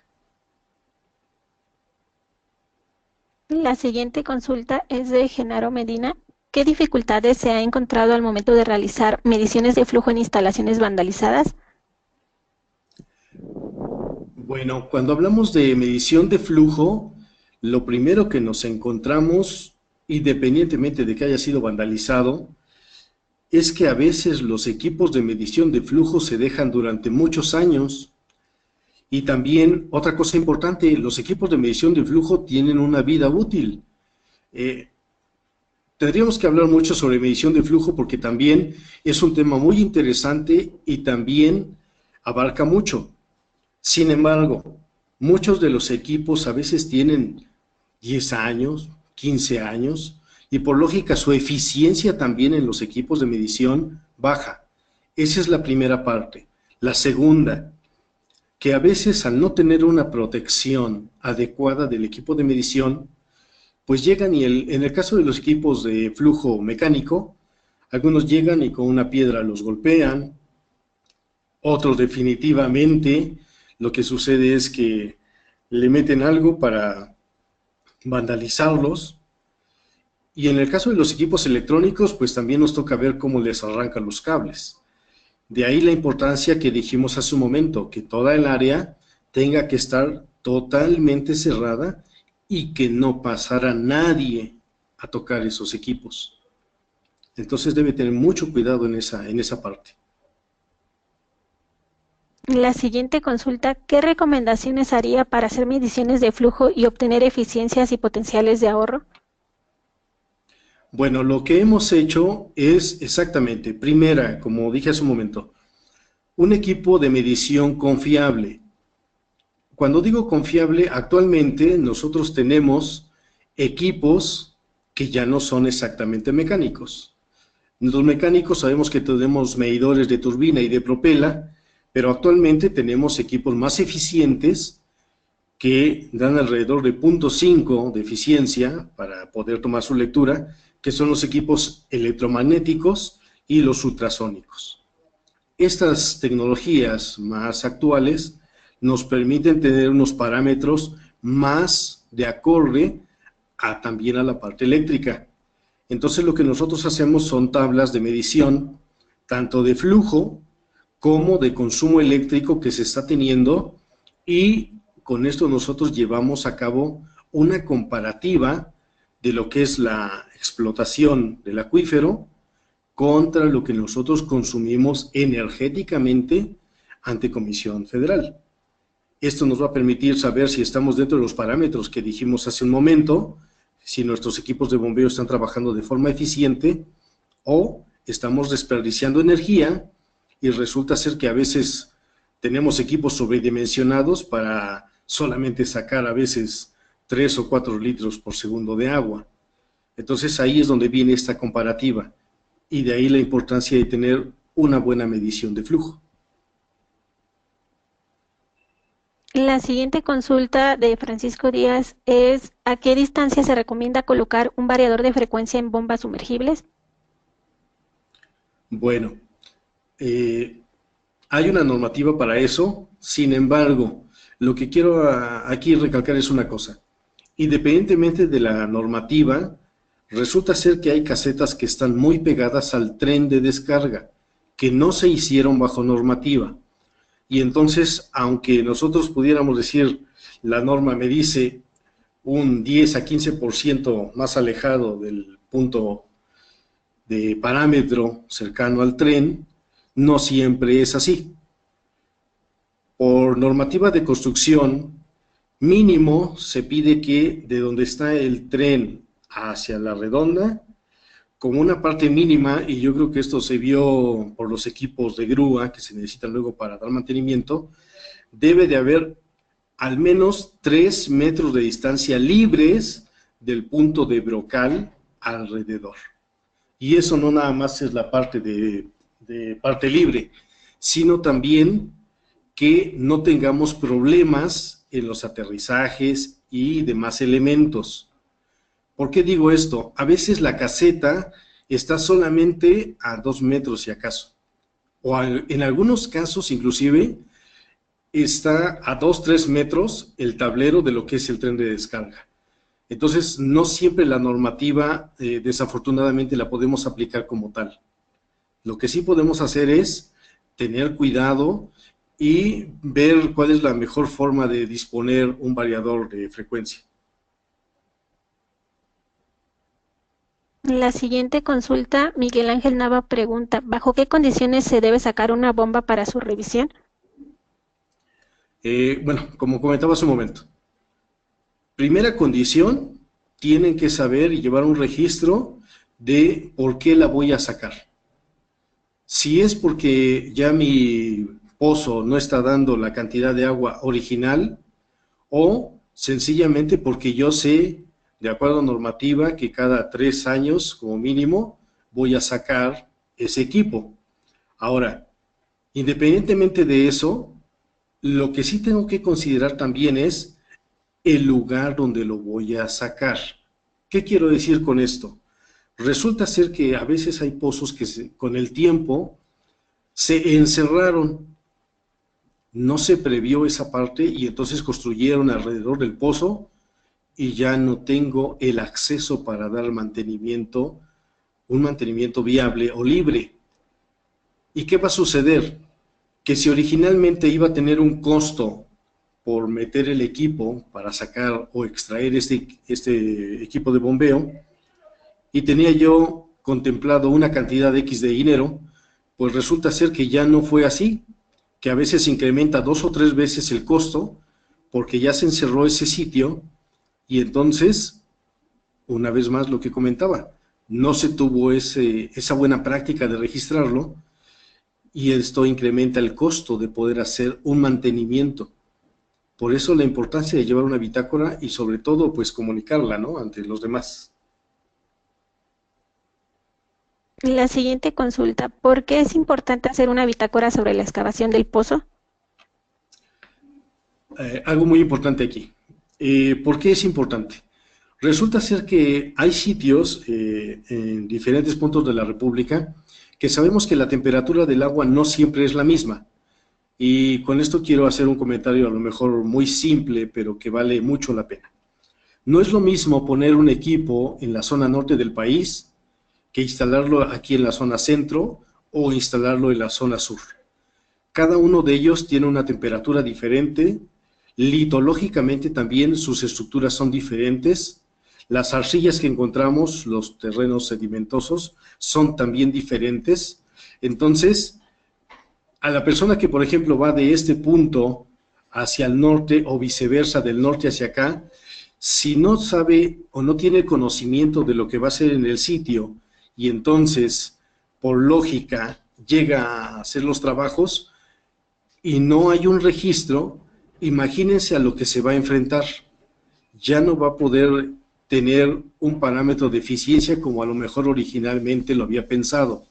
La siguiente consulta es de Genaro Medina. ¿Qué dificultades se ha encontrado al momento de realizar mediciones de flujo en instalaciones vandalizadas? Bueno, cuando hablamos de medición de flujo, lo primero que nos encontramos, independientemente de que haya sido vandalizado, es que a veces los equipos de medición de flujo se dejan durante muchos años. Y también, otra cosa importante, los equipos de medición de flujo tienen una vida útil. Tendríamos que hablar mucho sobre medición de flujo, porque también es un tema muy interesante y también abarca mucho. Sin embargo, muchos de los equipos a veces tienen 10 años, 15 años, y por lógica su eficiencia también en los equipos de medición baja. Esa es la primera parte. La segunda, que a veces al no tener una protección adecuada del equipo de medición, pues llegan y en el caso de los equipos de flujo mecánico, algunos llegan y con una piedra los golpean, Otros definitivamente lo que sucede es que le meten algo para vandalizarlos. Y en el caso de los equipos electrónicos, pues también nos toca ver cómo les arrancan los cables. De ahí la importancia que dijimos hace un momento, que toda el área tenga que estar totalmente cerrada y que no pasara nadie a tocar esos equipos. Entonces debe tener mucho cuidado en esa parte. La siguiente consulta, ¿qué recomendaciones haría para hacer mediciones de flujo y obtener eficiencias y potenciales de ahorro? Bueno, lo que hemos hecho es exactamente, primera, como dije hace un momento, un equipo de medición confiable. Cuando digo confiable, actualmente nosotros tenemos equipos que ya no son exactamente mecánicos. Los mecánicos sabemos que tenemos medidores de turbina y de propela, pero actualmente tenemos equipos más eficientes que dan alrededor de 0.5 de eficiencia para poder tomar su lectura, que son los equipos electromagnéticos y los ultrasónicos. Estas tecnologías más actuales nos permiten tener unos parámetros más de acorde también a la parte eléctrica. Entonces lo que nosotros hacemos son tablas de medición, tanto de flujo como de consumo eléctrico que se está teniendo, y con esto nosotros llevamos a cabo una comparativa de lo que es la explotación del acuífero contra lo que nosotros consumimos energéticamente ante Comisión Federal. Esto nos va a permitir saber si estamos dentro de los parámetros que dijimos hace un momento, si nuestros equipos de bombeo están trabajando de forma eficiente o estamos desperdiciando energía y resulta ser que a veces tenemos equipos sobredimensionados para solamente sacar a veces 3 o 4 litros por segundo de agua. Entonces ahí es donde viene esta comparativa y de ahí la importancia de tener una buena medición de flujo. La siguiente consulta de Francisco Díaz es, ¿a qué distancia se recomienda colocar un variador de frecuencia en bombas sumergibles? Bueno, hay una normativa para eso, sin embargo, lo que quiero aquí recalcar es una cosa. Independientemente de la normativa, resulta ser que hay casetas que están muy pegadas al tren de descarga, que no se hicieron bajo normativa. Y entonces, aunque nosotros pudiéramos decir, la norma me dice un 10 a 15% más alejado del punto de parámetro cercano al tren, no siempre es así. Por normativa de construcción, mínimo se pide que de donde está el tren hacia la redonda, como una parte mínima, y yo creo que esto se vio por los equipos de grúa que se necesitan luego para dar mantenimiento, debe de haber al menos 3 metros de distancia libres del punto de brocal alrededor. Y eso no nada más es la parte de parte libre, sino también que no tengamos problemas en los aterrizajes y demás elementos. ¿Por qué digo esto? A veces la caseta está solamente a 2 metros si acaso, o en algunos casos inclusive está a 2, 3 metros el tablero de lo que es el tren de descarga. Entonces no siempre la normativa desafortunadamente la podemos aplicar como tal. Lo que sí podemos hacer es tener cuidado y ver cuál es la mejor forma de disponer un variador de frecuencia. La siguiente consulta, Miguel Ángel Nava pregunta, ¿bajo qué condiciones se debe sacar una bomba para su revisión? Bueno, como comentaba hace un momento, primera condición, tienen que saber y llevar un registro de por qué la voy a sacar. Si es porque ya mi pozo no está dando la cantidad de agua original, o sencillamente porque yo sé, de acuerdo a normativa, que cada 3 años como mínimo voy a sacar ese equipo. Ahora, independientemente de eso, lo que sí tengo que considerar también es el lugar donde lo voy a sacar. ¿Qué quiero decir con esto? Resulta ser que a veces hay pozos que con el tiempo se encerraron No se previó esa parte y entonces construyeron alrededor del pozo y ya no tengo el acceso para dar mantenimiento, un mantenimiento viable o libre. ¿Y qué va a suceder? Que si originalmente iba a tener un costo por meter el equipo para sacar o extraer este equipo de bombeo, y tenía yo contemplado una cantidad de X de dinero, pues resulta ser que ya no fue así, que a veces incrementa 2 o 3 veces el costo, porque ya se encerró ese sitio, y entonces, una vez más lo que comentaba, no se tuvo esa buena práctica de registrarlo, y esto incrementa el costo de poder hacer un mantenimiento. Por eso la importancia de llevar una bitácora y sobre todo pues comunicarla, ¿no?, ante los demás. La siguiente consulta, ¿por qué es importante hacer una bitácora sobre la excavación del pozo? Algo muy importante aquí. ¿Por qué es importante? Resulta ser que hay sitios en diferentes puntos de la República que sabemos que la temperatura del agua no siempre es la misma. Y con esto quiero hacer un comentario a lo mejor muy simple, pero que vale mucho la pena. No es lo mismo poner un equipo en la zona norte del país que instalarlo aquí en la zona centro o instalarlo en la zona sur. Cada uno de ellos tiene una temperatura diferente, litológicamente también sus estructuras son diferentes, las arcillas que encontramos, los terrenos sedimentosos, son también diferentes. Entonces, a la persona que, por ejemplo, va de este punto hacia el norte o viceversa, del norte hacia acá, si no sabe o no tiene conocimiento de lo que va a hacer en el sitio y entonces, por lógica, llega a hacer los trabajos y no hay un registro, imagínense a lo que se va a enfrentar. Ya no va a poder tener un parámetro de eficiencia como a lo mejor originalmente lo había pensado.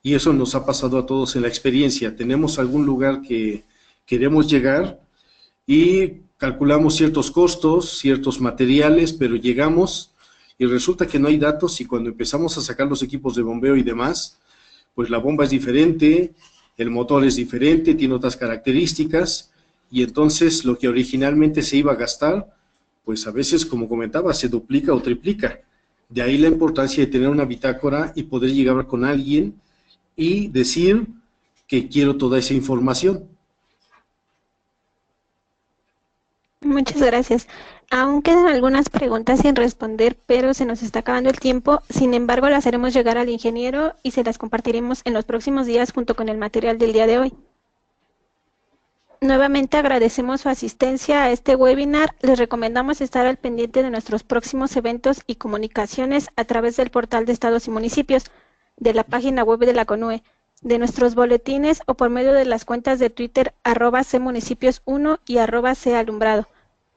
Y eso nos ha pasado a todos en la experiencia. Tenemos algún lugar que queremos llegar y calculamos ciertos costos, ciertos materiales, pero llegamos y resulta que no hay datos y cuando empezamos a sacar los equipos de bombeo y demás, pues la bomba es diferente, el motor es diferente, tiene otras características y entonces lo que originalmente se iba a gastar, pues a veces, como comentaba, se duplica o triplica. De ahí la importancia de tener una bitácora y poder llegar con alguien y decir que quiero toda esa información. Muchas gracias. Aún quedan algunas preguntas sin responder, pero se nos está acabando el tiempo. Sin embargo, las haremos llegar al ingeniero y se las compartiremos en los próximos días junto con el material del día de hoy. Nuevamente agradecemos su asistencia a este webinar. Les recomendamos estar al pendiente de nuestros próximos eventos y comunicaciones a través del portal de Estados y Municipios, de la página web de la CONUE, de nuestros boletines o por medio de las cuentas de Twitter @cmunicipios1 y @calumbrado.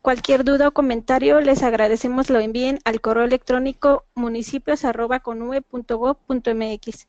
Cualquier duda o comentario les agradecemos lo envíen al correo electrónico municipios@conue.gov.mx.